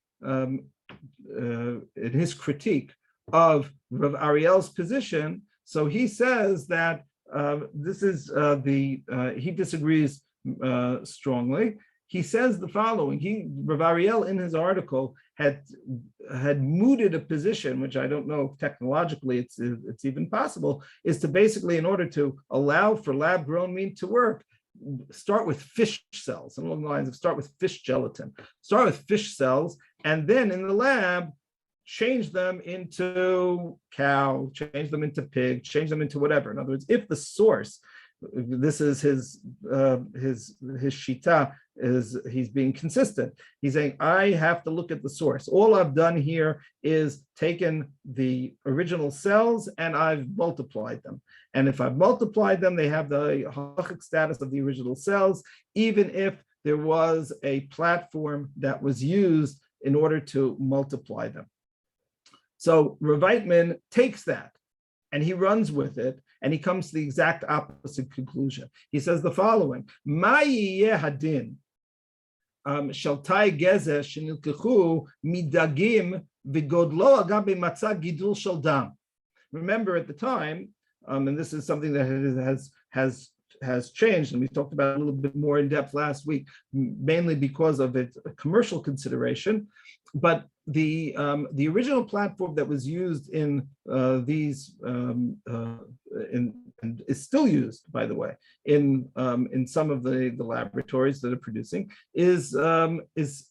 critique of Rav Ariel's position, so he says that this is he disagrees strongly. He says the following: Rav Ariel in his article had mooted a position, which I don't know if technologically it's even possible, is to basically, in order to allow for lab-grown meat to work, start with fish cells, along the lines of start with fish gelatin, start with fish cells, and then in the lab, change them into cow, change them into pig, change them into whatever. In other words, if the source, this is his shita, is he's being consistent. He's saying, I have to look at the source. All I've done here is taken the original cells and I've multiplied them. And if I've multiplied them, they have the halachic status of the original cells, even if there was a platform that was used in order to multiply them. So Rav Weitman takes that and he runs with it, and he comes to the exact opposite conclusion. He says the following: Ma yiyeh hadin shaltai gezer shenilkechu midagim v'godlo agam b'matzah gidul shel dam. Remember, at the time, and this is something that has changed, and we talked about it a little bit more in depth last week, mainly because of its commercial consideration. But the original platform that was used in these and is still used, by the way, in some of the laboratories that are producing is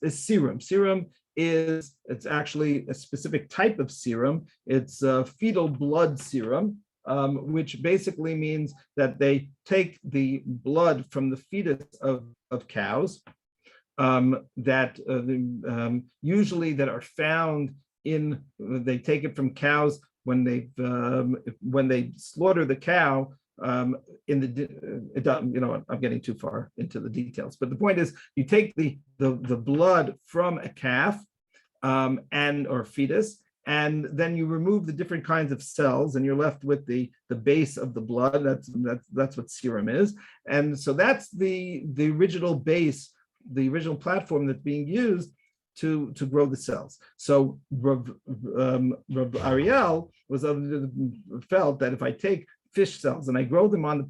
serum. Serum it's actually a specific type of serum. It's fetal blood serum, which basically means that they take the blood from the fetus of cows that usually that are found in, they take it from cows when they slaughter the cow. I'm getting too far into the details, but the point is, you take the blood from a calf or fetus, and then you remove the different kinds of cells, and you're left with the base of the blood. That's what serum is, and so that's the original base, the original platform that's being used to grow the cells. So Rav Ariel felt that if I take fish cells and I grow them on the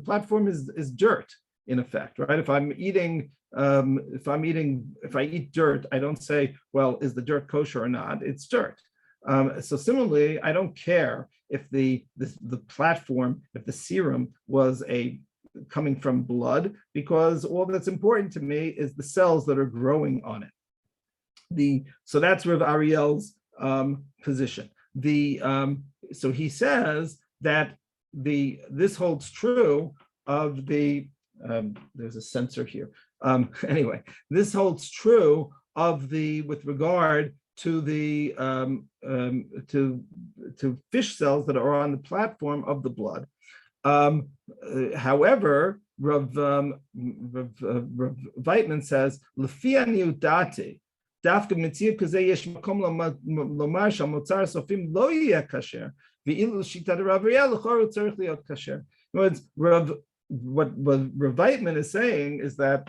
platform is dirt, in effect, right? If I eat dirt, I don't say, well, is the dirt kosher or not? It's dirt. So similarly, I don't care if the platform, if the serum was coming from blood, because all that's important to me is the cells that are growing on it. So that's Rav Ariel's position. So he says that this holds true of there's a sensor here. Anyway, this holds true of with regard to the to fish cells that are on the platform of the blood. However, Rav Weitman says, "Lefia niudati, dafka mitzia kazeh yesh makom lomar shamotzar sofim lo yeh kasher, ve'ilu shita Rav Ariel l'chor tzarich liot kasher." In other words, what Rav Weitman is saying is that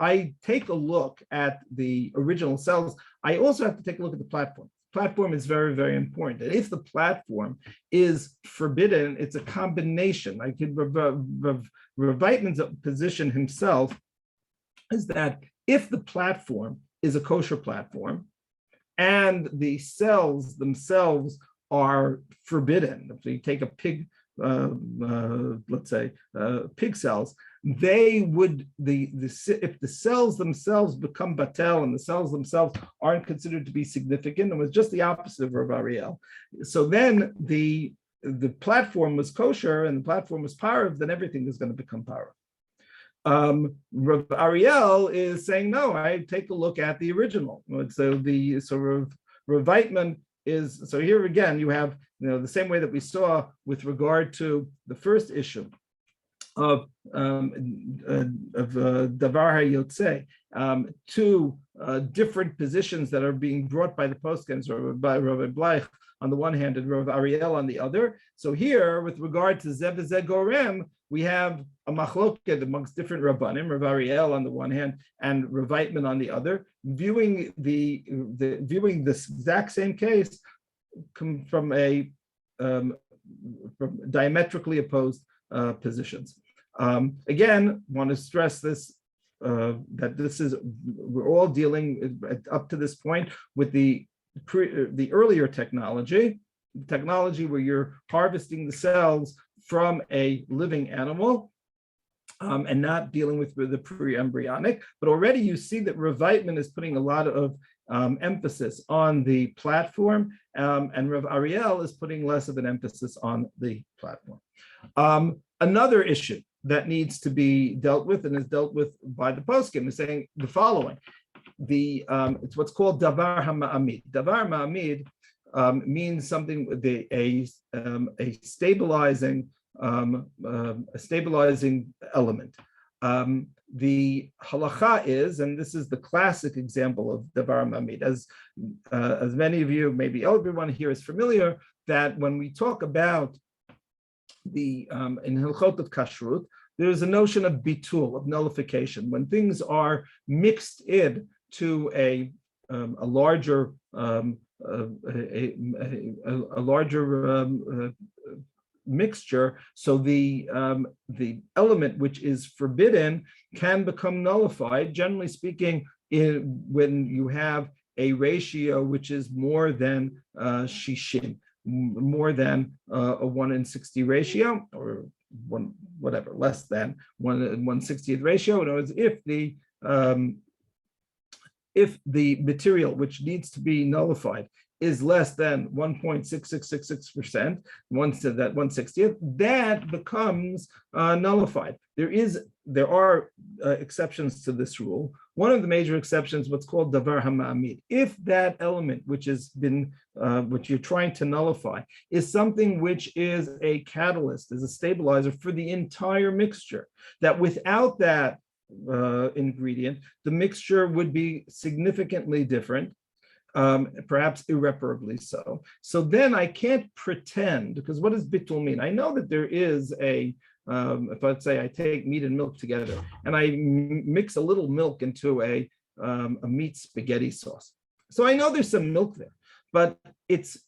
I take a look at the original cells. I also have to take a look at the platform. Platform is very, very important. And if the platform is forbidden, it's a combination. I could Rav Weitman's position himself is that if the platform is a kosher platform and the cells themselves are forbidden, if you take a pig, let's say pig cells, they would if the cells themselves become batel and the cells themselves aren't considered to be significant, it was just the opposite of Rav Ariel. So then the platform was kosher and the platform was parav, then everything is going to become parav. Rav Ariel is saying no. I take a look at the original. So Rav Weitman is, so here again you have the same way that we saw with regard to the first issue of Davar HaYotzeh, two different positions that are being brought by the postkins, or by Rabbi Bleich on the one hand and Rav Ariel on the other. So here, with regard to Zeh v'Zeh Gorem, we have a machloket amongst different rabbanim, Rav Ariel on the one hand and Rav Weitman on the other, viewing viewing this exact same case from diametrically opposed positions. Again, want to stress this, that this is, we're all dealing up to this point with the earlier technology where you're harvesting the cells from a living animal and not dealing with the pre-embryonic. But already you see that Rav Weitman is putting a lot of emphasis on the platform, and Rav Ariel is putting less of an emphasis on the platform. Another issue that needs to be dealt with and is dealt with by the poskim is saying the following: it's what's called davar ha'ma'amid. Davar ma'amid means something, a stabilizing element. The halacha is, and this is the classic example of davar ma'amid, as many of you, maybe everyone here is familiar, that when we talk about in Hilchot of Kashrut, there's a notion of bitul, of nullification. When things are mixed in to a larger mixture, so the element which is forbidden can become nullified. Generally speaking, when you have a ratio which is more than shishim, more than a 1 in 60 ratio, or less than 1/60th ratio. In other words, if the material which needs to be nullified is less than 1.6666%, once to that 1/60th, that becomes nullified. There are exceptions to this rule. One of the major exceptions, what's called davar ha'ma'amid. If that element which you're trying to nullify is something which is a catalyst, is a stabilizer for the entire mixture, that without that ingredient, the mixture would be significantly different, perhaps irreparably so. So then I can't pretend, because what does bitul mean? I know that there is if let's say I take meat and milk together and I mix a little milk into a meat spaghetti sauce. So I know there's some milk there, but if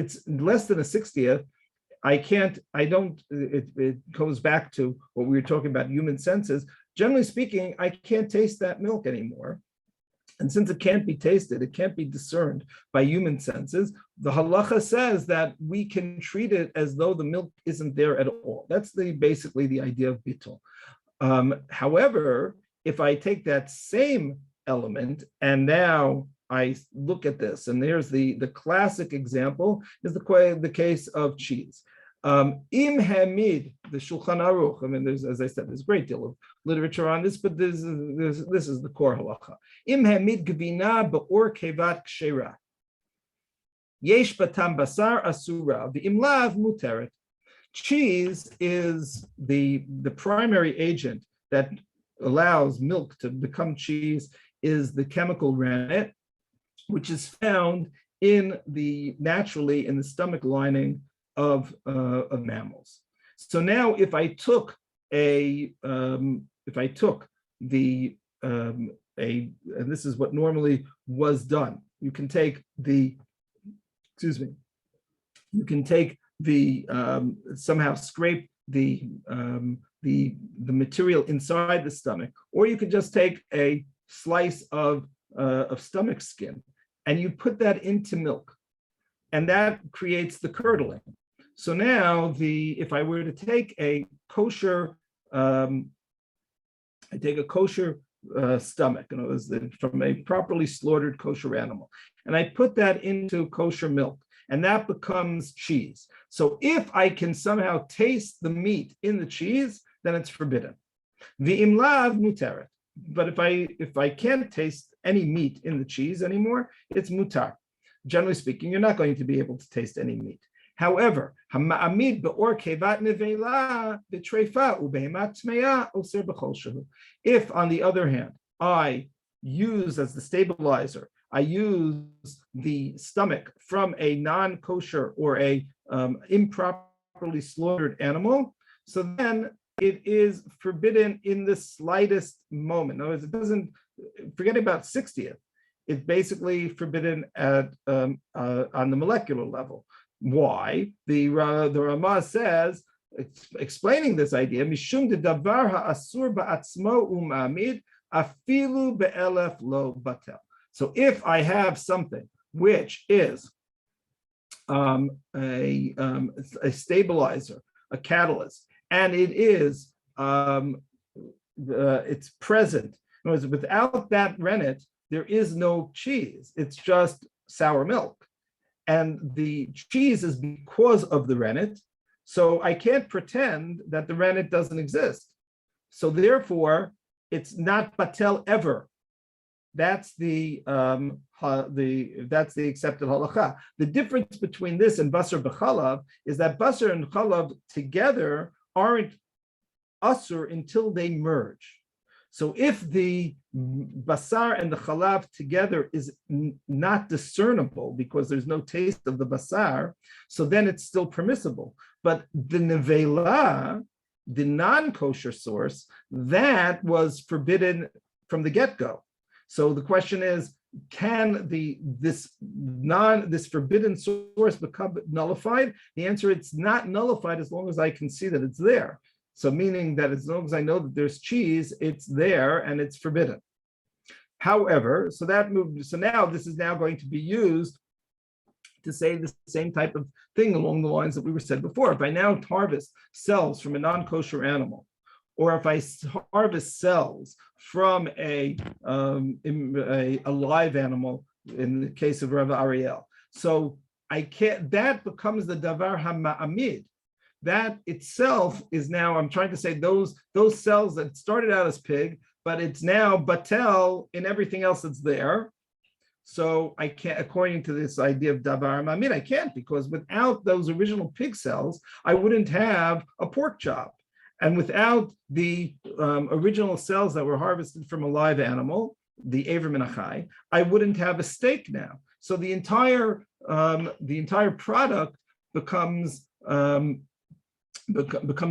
it's less than a 60th, it goes back to what we were talking about, human senses. Generally speaking, I can't taste that milk anymore. And since it can't be tasted, it can't be discerned by human senses, the halacha says that we can treat it as though the milk isn't there at all. That's basically the idea of bitul. However, if I take that same element and now I look at this, and there's the classic example is the case of cheese. Im hamid, the Shulchan Aruch. I mean, as I said, there's a great deal of literature on this, but this is the core halacha. Im hamid gvina be'or kevat kshera. Yesh batam basar asura v'im lav muteret. Cheese is the primary agent that allows milk to become cheese is the chemical rennet, which is found naturally in the stomach lining of mammals. So now, if I took the and this is what normally was done. You can take the, you can take the somehow scrape the material inside the stomach, or you could just take a slice of stomach skin and you put that into milk, and that creates the curdling. So now if I were to take a kosher, I take a kosher stomach, and it was from a properly slaughtered kosher animal, and I put that into kosher milk, and that becomes cheese. So if I can somehow taste the meat in the cheese, then it's forbidden. V'im lav muteret. But if I can't taste any meat in the cheese anymore, it's mutar. Generally speaking, you're not going to be able to taste any meat. However, hama'amid be'or kevat nevela b'treifa u'behemat tmeya oser b'chol shehu. If, on the other hand, I use as the stabilizer, I use the stomach from a non-kosher or a improperly slaughtered animal, so then it is forbidden in the slightest moment. In other words, it doesn't, forget about 60th. It's basically forbidden at on the molecular level. Why? The Ramah says, explaining this idea, mishum de davar ha'asur ba'atzmo u'ma'amid afilu be'elef lo batel. So if I have something which is a stabilizer, a catalyst, and it is it's present. In other words, without that rennet, there is no cheese. It's just sour milk. And the cheese is because of the rennet. So I can't pretend that the rennet doesn't exist. So therefore, it's not batel ever. That's the accepted halacha. The difference between this and basar b'chalav is that basar and chalav together aren't asur until they merge. So if the basar and the chalav together is not discernible because there's no taste of the basar, so then it's still permissible. But the nevela, the non-kosher source, that was forbidden from the get-go. So the question is, can this forbidden source become nullified? The answer, it's not nullified as long as I can see that it's there. So meaning that as long as I know that there's cheese, it's there and it's forbidden. However, so now this is now going to be used to say the same type of thing along the lines that we were said before. If I now harvest cells from a non-kosher animal, or if I harvest cells from a live animal, in the case of Rabbi Ariel, so I can't. That becomes the davar hama'amid. That itself is now, I'm trying to say, those cells that started out as pig, but it's now batel in everything else that's there. So I can't, according to this idea of davar hama'amid, I can't, because without those original pig cells, I wouldn't have a pork chop. And without the original cells that were harvested from a live animal, the Aver Menachai, I wouldn't have a steak now. So the entire product becomes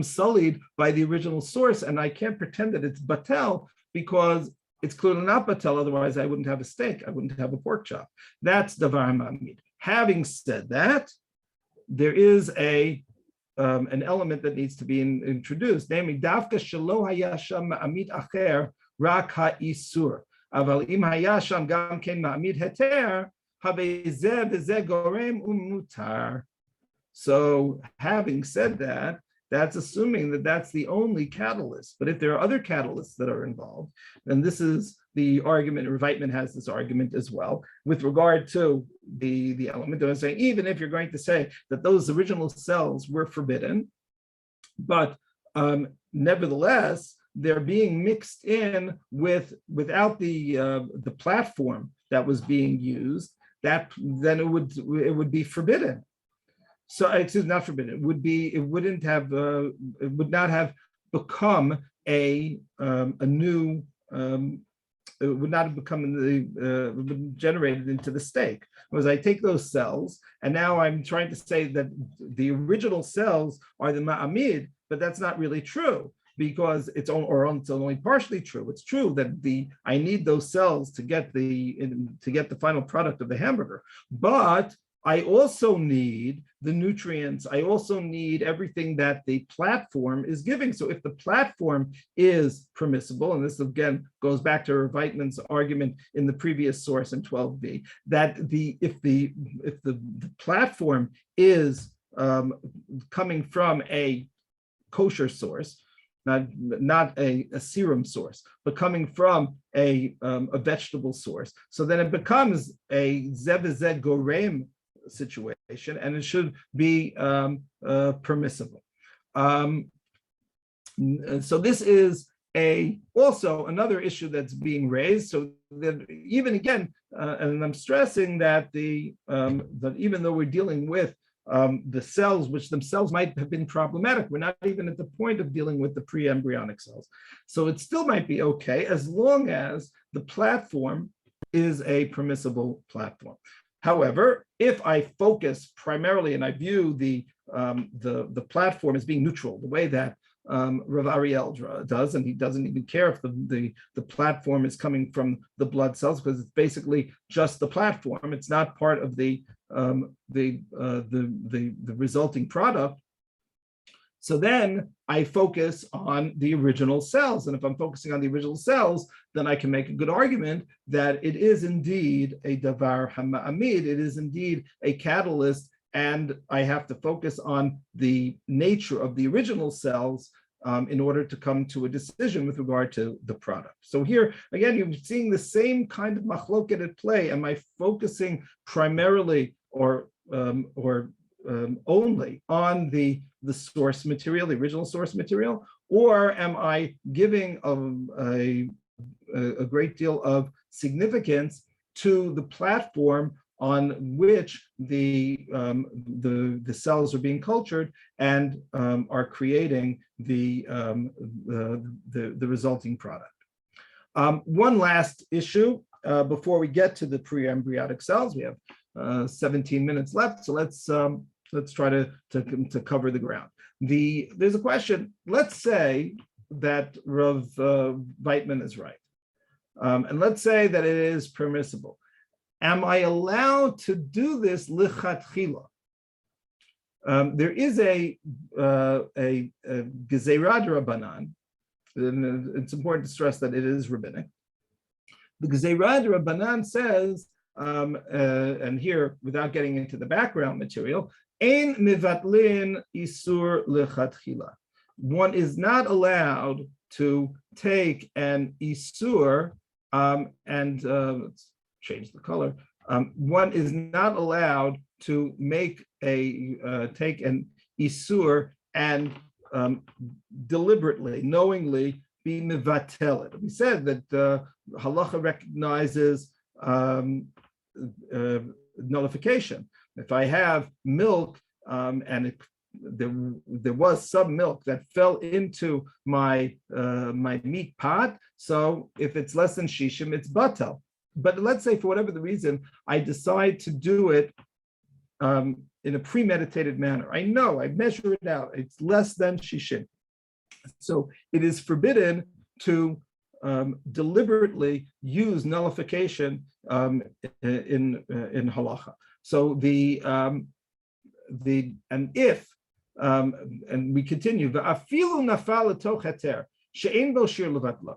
sullied by the original source, and I can't pretend that it's batel because it's clearly not batel. Otherwise, I wouldn't have a steak. I wouldn't have a pork chop. That's davar hama'amid. Having said that, there is an element that needs to be introduced, namely davka shelo haya sham ma'amid acher rak ha'isur, aval im haya sham gam ken ma'amid heter havezeh v'zeh gorem umutar. So, having said that, that's assuming that that's the only catalyst. But if there are other catalysts that are involved, then this is the argument. Reitman has this argument as well with regard to the element of saying, even if you're going to say that those original cells were forbidden, but nevertheless they're being mixed in without the platform that was being used, that then it would be forbidden. So, not forbidden. It would not have become a new it would not have become generated into the steak. Was I take those cells, and now I'm trying to say that the original cells are the ma'amid, but that's not really true, because it's only partially true. It's true that I need those cells to get the final product of the hamburger, but I also need the nutrients. I also need everything that the platform is giving. So if the platform is permissible, and this again goes back to Rav Weitman's argument in the previous source in 12b, that if the platform is coming from a kosher source, not a serum source, but coming from a vegetable source, so then it becomes a zeh gorem situation, and it should be permissible. So this is also another issue that's being raised. So that even again, and I'm stressing that that even though we're dealing with the cells, which themselves might have been problematic, we're not even at the point of dealing with the pre-embryonic cells. So it still might be okay as long as the platform is a permissible platform. However, if I focus primarily and I view the platform as being neutral, the way that Rav Ariel does, and he doesn't even care if the platform is coming from the blood cells, because it's basically just the platform. It's not part of the resulting product. So then I focus on the original cells. And if I'm focusing on the original cells, then I can make a good argument that it is indeed a davar hama'amid, it is indeed a catalyst, and I have to focus on the nature of the original cells in order to come to a decision with regard to the product. So here, again, you're seeing the same kind of machloket at play. Am I focusing primarily or only on the source material, the original source material, or am I giving a great deal of significance to the platform on which the cells are being cultured and are creating the resulting product? One last issue before we get to the pre-embryonic cells. We have 17 minutes left, so let's try to cover the ground. There's a question. Let's say that Rav Weitman is right, and let's say that it is permissible. Am I allowed to do this lichatchila? There is a gezerah d'Rabbanan, and it's important to stress that it is rabbinic. The gezerah d'Rabbanan says, and here, without getting into the background material, ein mivatlin isur lechatchila. One is not allowed to take an isur let's change the color. One is not allowed to make take an isur and deliberately, knowingly be mivateled. We said that halacha recognizes nullification. If I have milk and there was some milk that fell into my meat pot, so if it's less than shishim, it's batel. But let's say for whatever the reason, I decide to do it in a premeditated manner. I know, I measure it out, it's less than shishim. So it is forbidden to deliberately use nullification in halacha. So and we continue, va'afilu nafal letoch heter she'ein bo shir levatla.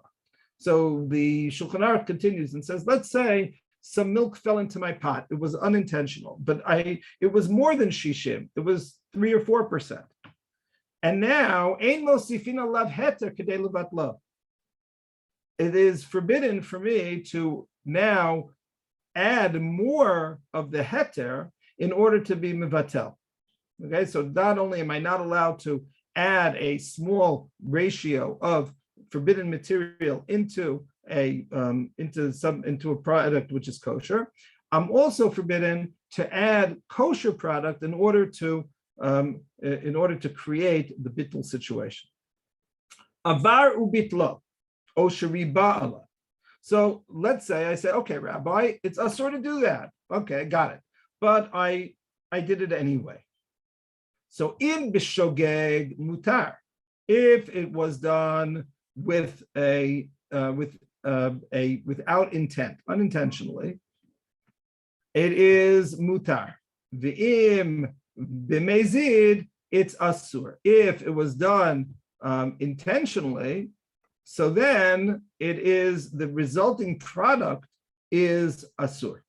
So the Shulchan Aruch continues and says, let's say some milk fell into my pot. It was unintentional, but it was more than shishim. It was 3 or 4%. And now, ein mosifin alav heter kedei levatla. It is forbidden for me to now add more of the heter in order to be mevatel. Okay, so not only am I not allowed to add a small ratio of forbidden material into a product which is kosher, I'm also forbidden to add kosher product in order to create the bittul situation. Avar ubitlo, o sheriba ala. So let's say I say, okay, Rabbi, it's asur to do that. Okay, got it. But I did it anyway. So in bishogeg mutar, if it was done with without intent, unintentionally, it is mutar. V'im b'mezid, it's asur. If it was done intentionally, so then it is the resulting product is asur.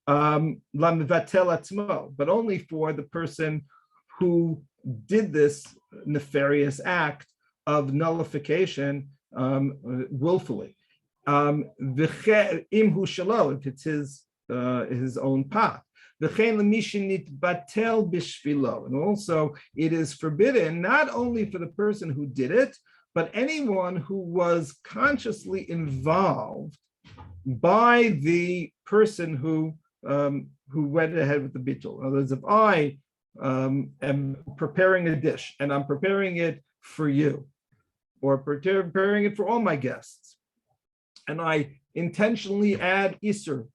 But only for the person who did this nefarious act of nullification willfully. If it's his own path. And also it is forbidden not only for the person who did it, but anyone who was consciously involved by the person who went ahead with the bittul. In other words, if I am preparing a dish and I'm preparing it for you, or preparing it for all my guests, and I intentionally add isur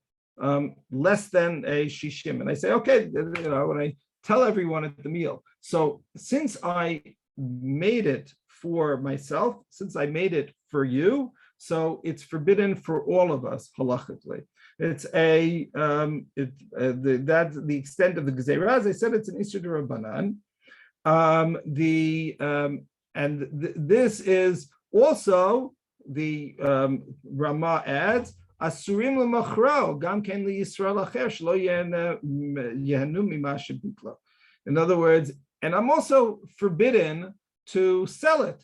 less than a shishim, and I say, okay, when I tell everyone at the meal. So since I made it for myself, since I made it for you, so it's forbidden for all of us halachically. It's that's the extent of the gezerah. As I said, it's an isur d'Rabbanan. This is also the Rama adds asurim lemachro gam ken liyisrael acher shelo yehanu mima shebitlo. In other words, and I'm also forbidden to sell it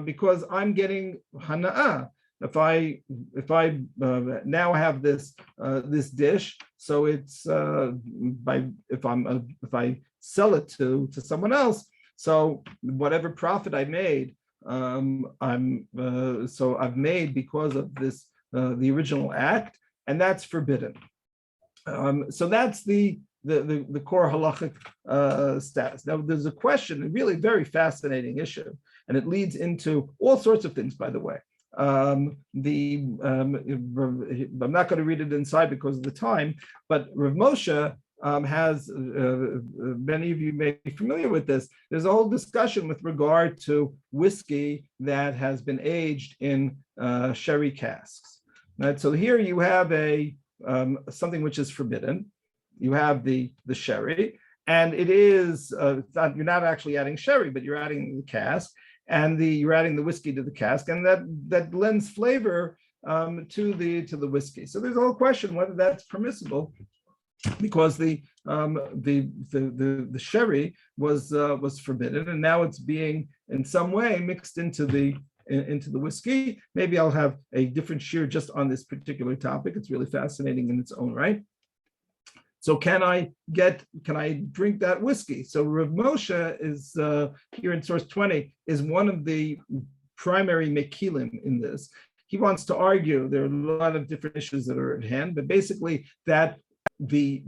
because I'm getting hana'ah. If I now have this dish, so it's if I sell it to someone else, so whatever profit I made, I've made because of this the original act, and that's forbidden. So that's the core halachic status. Now there's a question, a really very fascinating issue, and it leads into all sorts of things, by the way. I'm not going to read it inside because of the time, but Rav Moshe has, many of you may be familiar with this, there's a whole discussion with regard to whiskey that has been aged in sherry casks. Right? So here you have something which is forbidden. You have the sherry, and it is, you're not actually adding sherry, but you're adding the cask, and you're adding the whiskey to the cask, and that lends flavor to the whiskey. So there's a whole question whether that's permissible, because the sherry was forbidden, and now it's being in some way mixed into the whiskey. Maybe I'll have a different shir just on this particular topic. It's really fascinating in its own right. So can I drink that whiskey? So Rav Moshe is here in source 20 is one of the primary mekilim in this. He wants to argue there are a lot of different issues that are at hand, but basically that the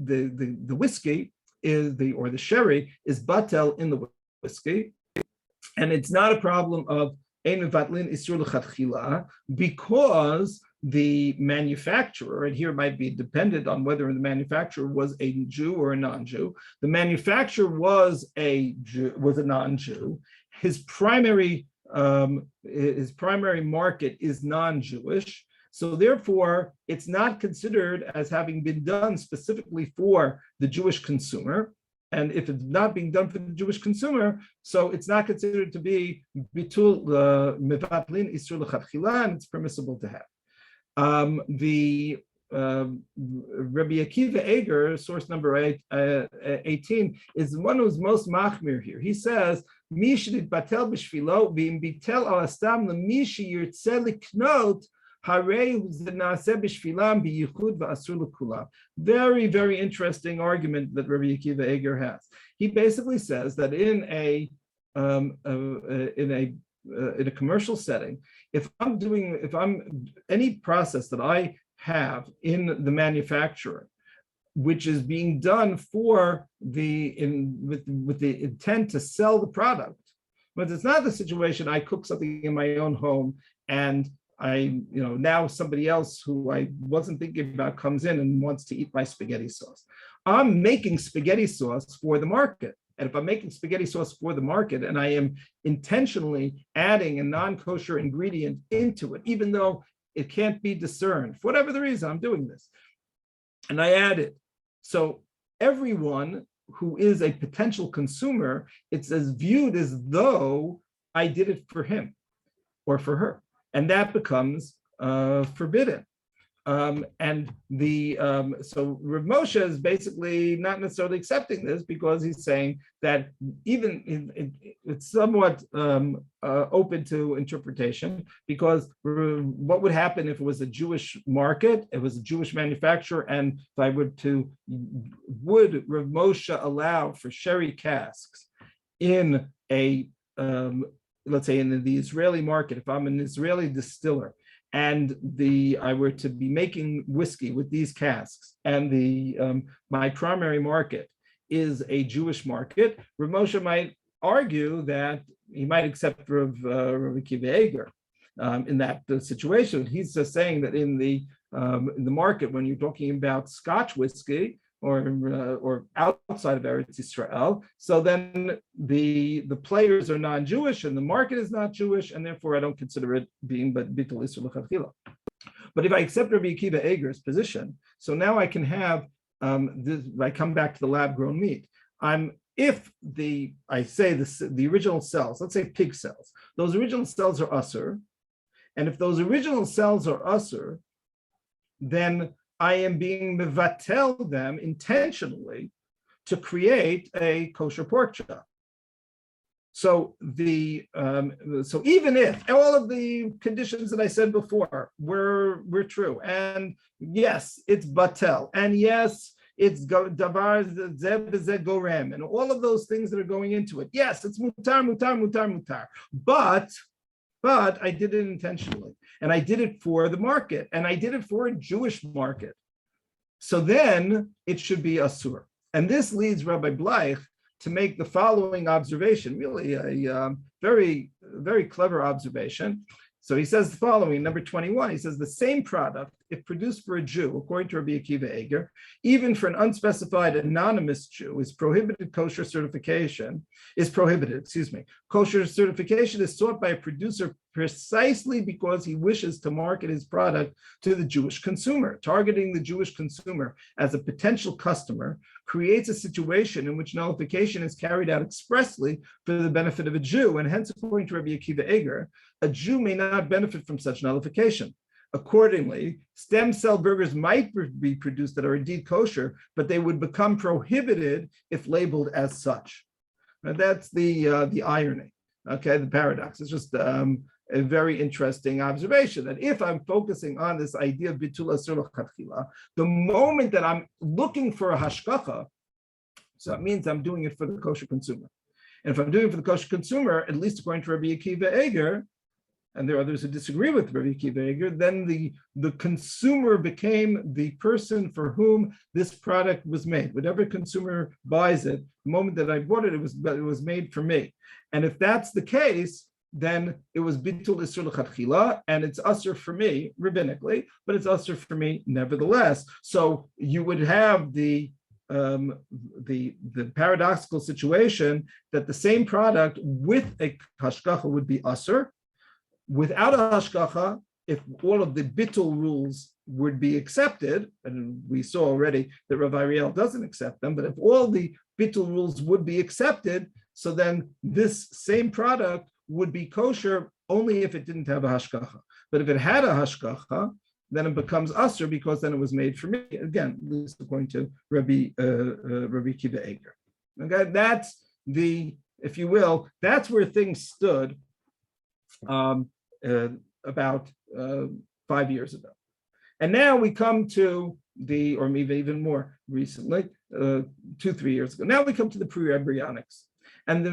whiskey is the sherry is batel in the whiskey, and it's not a problem of ein mevatlin isur l'chatchila because the manufacturer, and here it might be dependent on whether the manufacturer was a Jew or a non-Jew. The manufacturer was a non-Jew. His primary market is non-Jewish. So therefore, it's not considered as having been done specifically for the Jewish consumer. And if it's not being done for the Jewish consumer, so it's not considered to be bitul mevatlin isur l'chatchila, and it's permissible to have. The Rabbi Akiva Eger, source number 18, is the one who's most machmir here. He says, "Mi shedit batel b'shvilo v'im bitel al astam l'mi sheyirtzeh liknot harei zenaseh b'shvilam b'yichud v'asur l'kulam." Very, very interesting argument that Rabbi Akiva Eger has. He basically says that in a commercial setting, if I'm any process that I have in the manufacturer, which is being done with the intent to sell the product, but it's not the situation I cook something in my own home and now somebody else who I wasn't thinking about comes in and wants to eat my spaghetti sauce. I'm making spaghetti sauce for the market. And if I'm making spaghetti sauce for the market and I am intentionally adding a non-kosher ingredient into it, even though it can't be discerned, for whatever the reason, I'm doing this, and I add it. So everyone who is a potential consumer, it's as viewed as though I did it for him or for her. And that becomes forbidden. So Rav Moshe is basically not necessarily accepting this because he's saying that even it's somewhat open to interpretation, because what would happen if it was a Jewish market, it was a Jewish manufacturer, and if I would Rav Moshe allow for sherry casks in a let's say in the Israeli market, if I'm an Israeli distiller and I were to be making whiskey with these casks, and my primary market is a Jewish market, Rav Moshe might argue that he might accept Rav Akiva Eiger in that situation. He's just saying that in the market, when you're talking about Scotch whiskey, or outside of Eretz Yisrael, so then the players are non-Jewish and the market is not Jewish, and therefore I don't consider it being but bitul isur l'chadchila. But if I accept Rabbi Akiva Eiger's position, so now I can have I come back to the lab-grown meat. The original cells, let's say pig cells, those original cells are usur, and if those original cells are usur, then I am being mevatel them intentionally to create a kosher pork chop. So even if all of the conditions that I said before were true, and yes, it's batel, and yes, it's davar zeb gorem, and all of those things that are going into it, yes, it's mutar, but I did it intentionally, and I did it for the market, and I did it for a Jewish market. So then it should be asur. And this leads Rabbi Bleich to make the following observation, really a very, very clever observation. So he says the following, number 21, he says the same product, if produced for a Jew, according to Rabbi Akiva Eiger, even for an unspecified anonymous Jew, is prohibited. Kosher certification is sought by a producer precisely because he wishes to market his product to the Jewish consumer. Targeting the Jewish consumer as a potential customer creates a situation in which nullification is carried out expressly for the benefit of a Jew, and hence, according to Rabbi Akiva Eiger, a Jew may not benefit from such nullification. Accordingly, stem cell burgers might be produced that are indeed kosher, but they would become prohibited if labeled as such. Now, that's the irony, okay, the paradox. It's just a very interesting observation that if I'm focusing on this idea of bitul asur l'chadchila, the moment that I'm looking for a hashgacha, so it means I'm doing it for the kosher consumer. And if I'm doing it for the kosher consumer, at least according to Rabbi Akiva Eiger, and there are others who disagree with Rabbi Akiva Eiger, then the consumer became the person for whom this product was made. Whatever consumer buys it, the moment that I bought it, it was made for me. And if that's the case, then it was bitul isur l'chadchila, and it's usur for me rabbinically, but it's usur for me nevertheless. So you would have the paradoxical situation that the same product with a hashgacha would be usur. Without a hashgacha, if all of the bitul rules would be accepted, and we saw already that Rav Ariel doesn't accept them, but if all the bitul rules would be accepted, so then this same product would be kosher only if it didn't have a hashgacha. But if it had a hashgacha, then it becomes usur because then it was made for me. Again, this is according to Rabbi Akiva Eiger. Okay, that's if you will, that's where things stood about 5 years ago. And now we come to or maybe even more recently, 2-3 years ago. Now we come to the pre-embryonics. And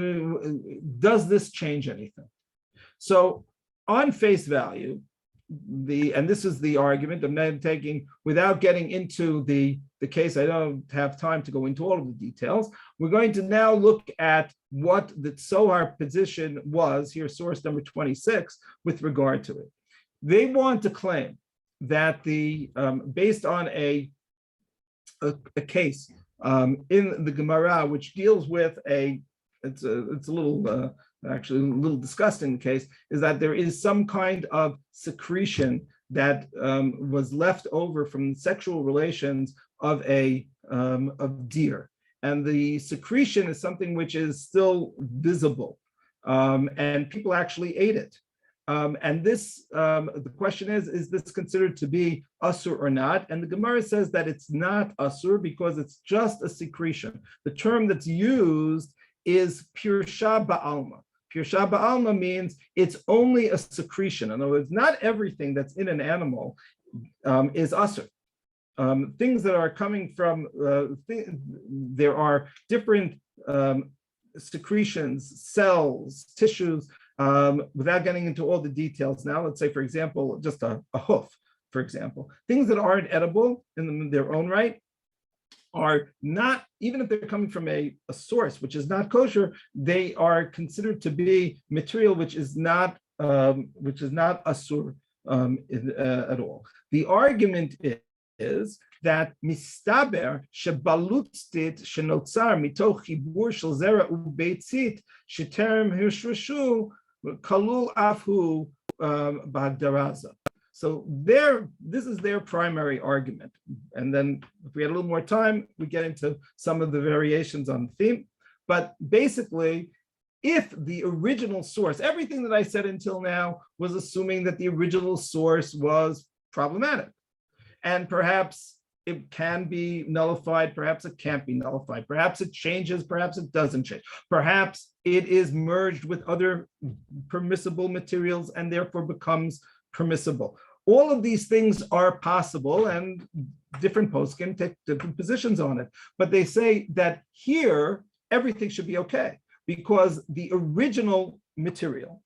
does this change anything? So on face value, and this is the argument I'm taking without getting into the case. I don't have time to go into all of the details. We're going to now look at what the Tzohar position was, here, source number 26, with regard to it. They want to claim that based on a case in the Gemara, which deals with it's a little actually a little disgusting case, is that there is some kind of secretion that was left over from sexual relations of deer, and the secretion is something which is still visible, and people actually ate it. And this, the question is this considered to be asur or not? And the Gemara says that it's not asur because it's just a secretion. The term that's used is pirsha ba'alma. Pirsha ba'alma means it's only a secretion. In other words, not everything that's in an animal is asur. Things that are coming from, there are different secretions, cells, tissues, without getting into all the details now. Let's say, for example, just a hoof, for example. Things that aren't edible in their own right are not, even if they're coming from a source which is not kosher, they are considered to be material which is not asur at all. The argument is that mistaber shebalutztit shenotzar mitoch chibur shel zera ubeitzit sheterem hirshreshu kalul afhu b'hagdaraza. So this is their primary argument. And then if we had a little more time, we get into some of the variations on the theme. But basically, if the original source, everything that I said until now was assuming that the original source was problematic. And perhaps it can be nullified, perhaps it can't be nullified, perhaps it changes, perhaps it doesn't change. Perhaps it is merged with other permissible materials and therefore becomes permissible. All of these things are possible, and different poskim take different positions on it. But they say that here, everything should be okay, because the original material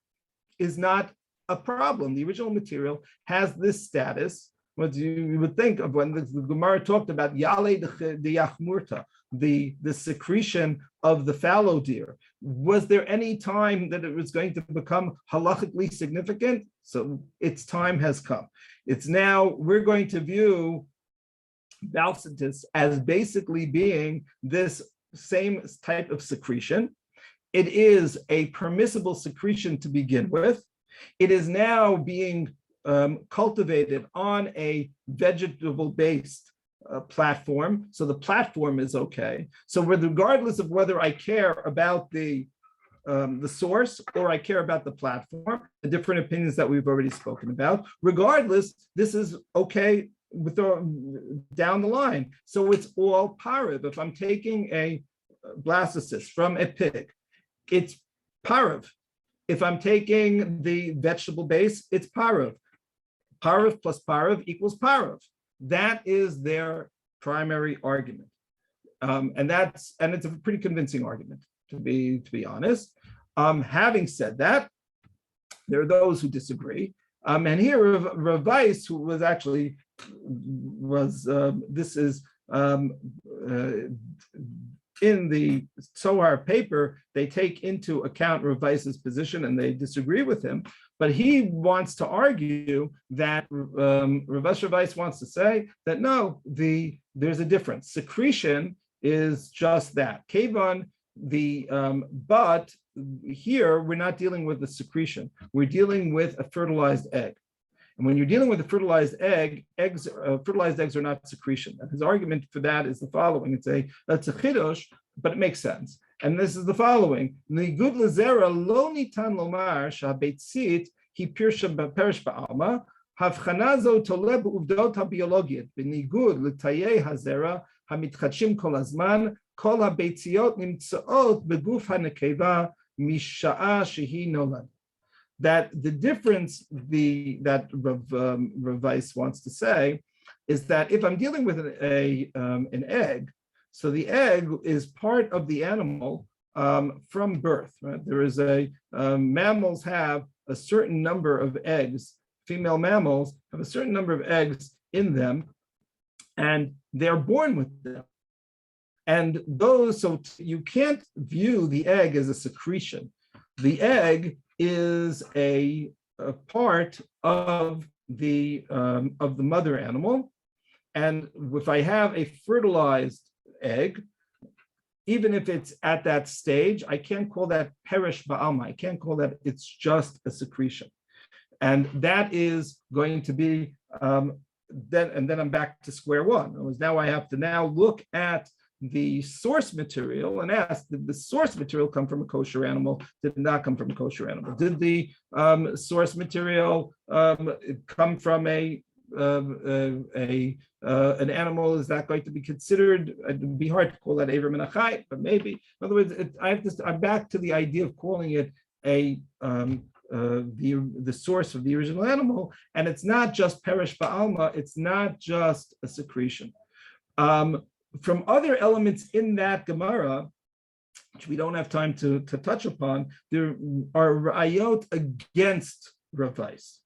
is not a problem. The original material has this status. What you would think of when the Gemara talked about Yale the Yachmurta, the secretion of the fallow deer. Was there any time that it was going to become halachically significant? So its time has come. It's now, we're going to view Balsitis as basically being this same type of secretion. It is a permissible secretion to begin with. It is now being cultivated on a vegetable-based platform, so the platform is okay. So regardless of whether I care about the source or I care about the platform, the different opinions that we've already spoken about, regardless, this is okay with down the line. So it's all parav. If I'm taking a blastocyst from a pig, it's parav. If I'm taking the vegetable base, it's parav. Parav plus parav equals parav. That is their primary argument, and it's a pretty convincing argument, to be honest. Having said that, there are those who disagree, and here Rabbi, who was actually this is in the Zohar paper, they take into account Ravai's position and they disagree with him, but he wants to argue that Ravais wants to say that no, there's a difference. Secretion is just that. Kevan, but here we're not dealing with the secretion. We're dealing with a fertilized egg. And when you're dealing with a fertilized egg, fertilized eggs are not secretion. And his argument for that is the following. That's a chidosh, but it makes sense. And this is the following. Nigud lezera lo nitan lomar shabeitzit hi pirsha perish ba'alma havchana zo tole be'uvdot habiologiyat b'nigud l'tayei hazera hamitchadshim kol hazman kol habeitziot nimtzaot beguf hanekeva misha'a shehi nolad. That the difference that Rabbi wants to say is that if I'm dealing with an egg, so the egg is part of the animal from birth. Right? There is mammals have a certain number of eggs. Female mammals have a certain number of eggs in them, and they're born with them. And so you can't view the egg as a secretion. The egg is a part of the mother animal. And if I have a fertilized egg, even if it's at that stage, I can't call that perish ba'alma. I can't call that it's just a secretion. And that is going to be then I'm back to square one. Now I have to now look at the source material and ask, did the source material come from a kosher animal? Did it not come from a kosher animal? Did the source material come from an animal? Is that going to be considered? It'd be hard to call that Aver min achai, but maybe. In other words, I'm back to the idea of calling it the source of the original animal, and it's not just perish ba'alma. It's not just a secretion. From other elements in that Gemara, which we don't have time to touch upon, there are rayot against Rav Weiss.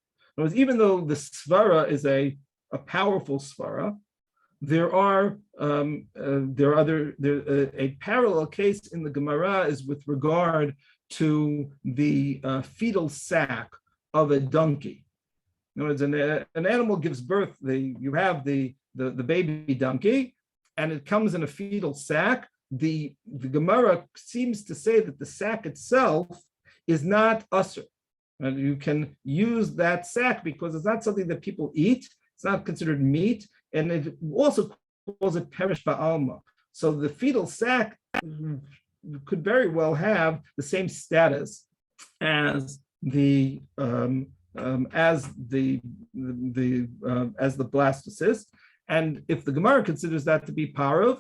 Even though the svara is a powerful svara, there are a parallel case in the Gemara is with regard to the fetal sac of a donkey. In other words, an animal gives birth. You have the baby donkey, and it comes in a fetal sac. The Gemara seems to say that the sac itself is not usher. And you can use that sac because it's not something that people eat. It's not considered meat, and it also calls it perish ba'alma. So the fetal sac could very well have the same status as the blastocyst. And if the Gemara considers that to be parov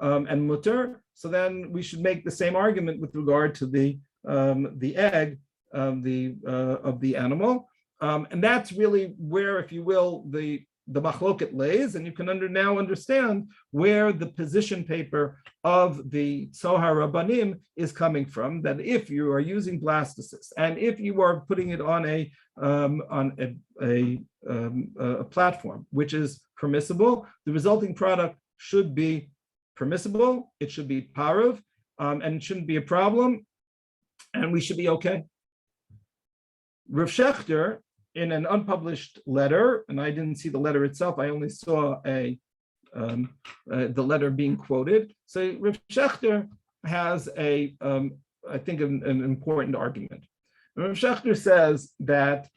and mutter, so then we should make the same argument with regard to the egg of the animal, and that's really where, if you will, the machloket lays, and you can now understand where the position paper of the Tzohar Rabbanim is coming from. That if you are using blastocyst and if you are putting it on a platform which is permissible, the resulting product should be permissible. It should be parov, and it shouldn't be a problem, and we should be okay. Rav Shechter, in an unpublished letter, and I didn't see the letter itself, I only saw the letter being quoted. So Rav Shechter has I think, an important argument. Rav Shechter says that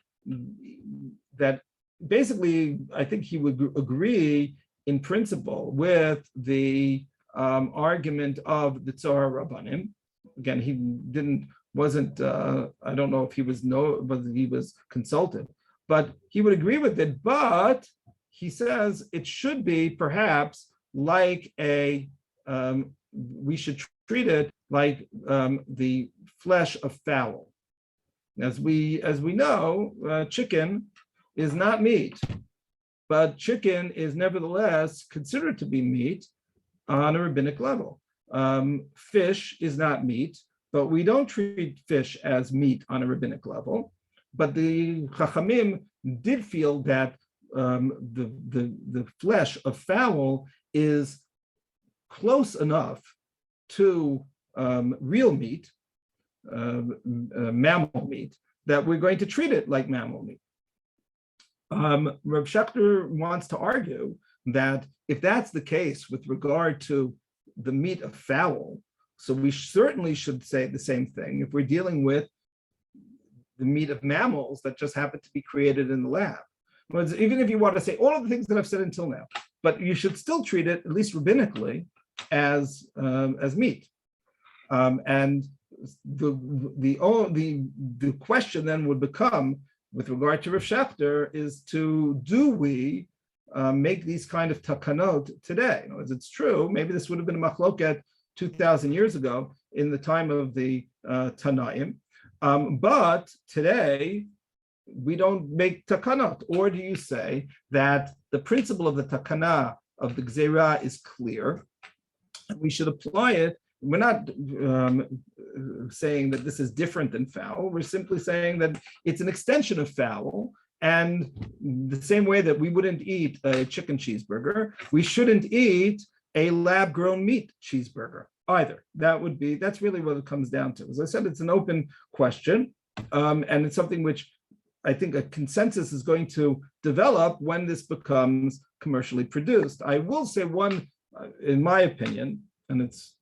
basically, I think he would agree in principle with the argument of the Tzohar Rabbanim. Again, he wasn't I don't know if he was whether he was consulted, but he would agree with it. But he says it should be perhaps like we should treat it like the flesh of fowl. As we know, chicken is not meat, but chicken is nevertheless considered to be meat on a rabbinic level. Fish is not meat, but we don't treat fish as meat on a rabbinic level. But the Chachamim did feel that the flesh of fowl is close enough to real meat, mammal meat, that we're going to treat it like mammal meat. Rav Shechter wants to argue that if that's the case with regard to the meat of fowl, so we certainly should say the same thing if we're dealing with the meat of mammals that just happen to be created in the lab. Even if you want to say all of the things that I've said until now, but you should still treat it, at least rabbinically, as meat. And the question then would become, with regard to Rav Shechter, is do we make these kind of takanot today? In other words, it's true, maybe this would have been a machloket 2,000 years ago in the time of the Tanaim, but today we don't make takanot. Or do you say that the principle of the takana of the gzeira is clear, and we should apply it? We're not saying that this is different than fowl. We're simply saying that it's an extension of fowl, and the same way that we wouldn't eat a chicken cheeseburger, we shouldn't eat a lab-grown meat cheeseburger either. That's really what it comes down to. As I said, it's an open question, and it's something which I think a consensus is going to develop when this becomes commercially produced. I will say one, in my opinion, and it's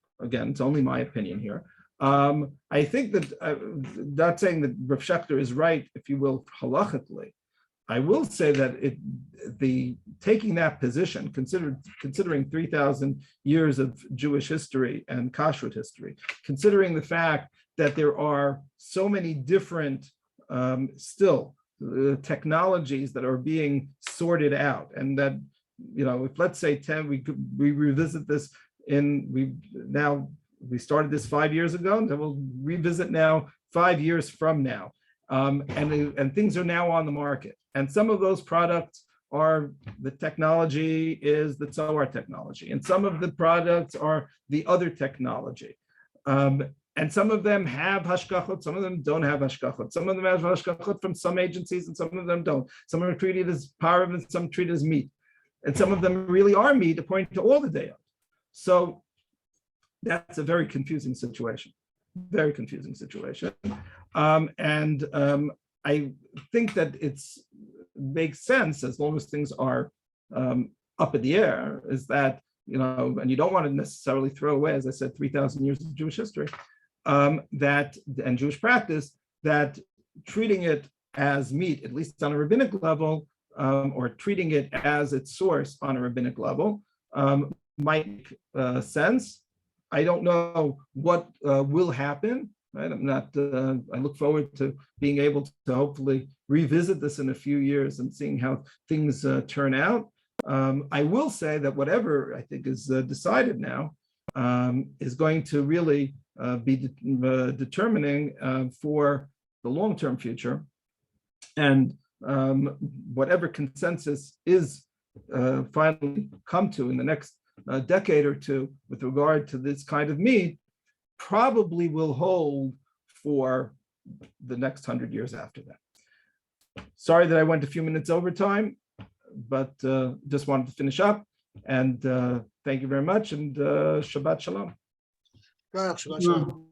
only my opinion here. I think that, not saying that Rav Schechter is right, if you will, halachically. I will say that taking that position, considering 3,000 years of Jewish history and Kashrut history, considering the fact that there are so many different technologies that are being sorted out, and that, if let's say 10, we revisit this we started this 5 years ago, and then we'll revisit now 5 years from now. And things are now on the market. And some of those products are, the technology is the Tzohar technology. And some of the products are the other technology. And some of them have hashgachot, some of them don't have hashgachot. Some of them have hashgachot from some agencies and some of them don't. Some are treated as parav and some treated as meat. And some of them really are meat according to all the dayot. So that's a very confusing situation. Very confusing situation. I think that makes sense, as long as things are up in the air, is that, and you don't want to necessarily throw away, as I said, 3,000 years of Jewish history, and Jewish practice, that treating it as meat, at least on a rabbinic level, or treating it as its source on a rabbinic level, might make sense. I don't know what will happen. Right? I look forward to being able to hopefully revisit this in a few years and seeing how things turn out. I will say that whatever I think is decided now is going to really be determining for the long-term future. And whatever consensus is finally come to in the next decade or two with regard to this kind of meat, probably will hold for the next 100 years after that. Sorry that I went a few minutes over time, but just wanted to finish up. And thank you very much, and Shabbat Shalom. Shabbat Shalom.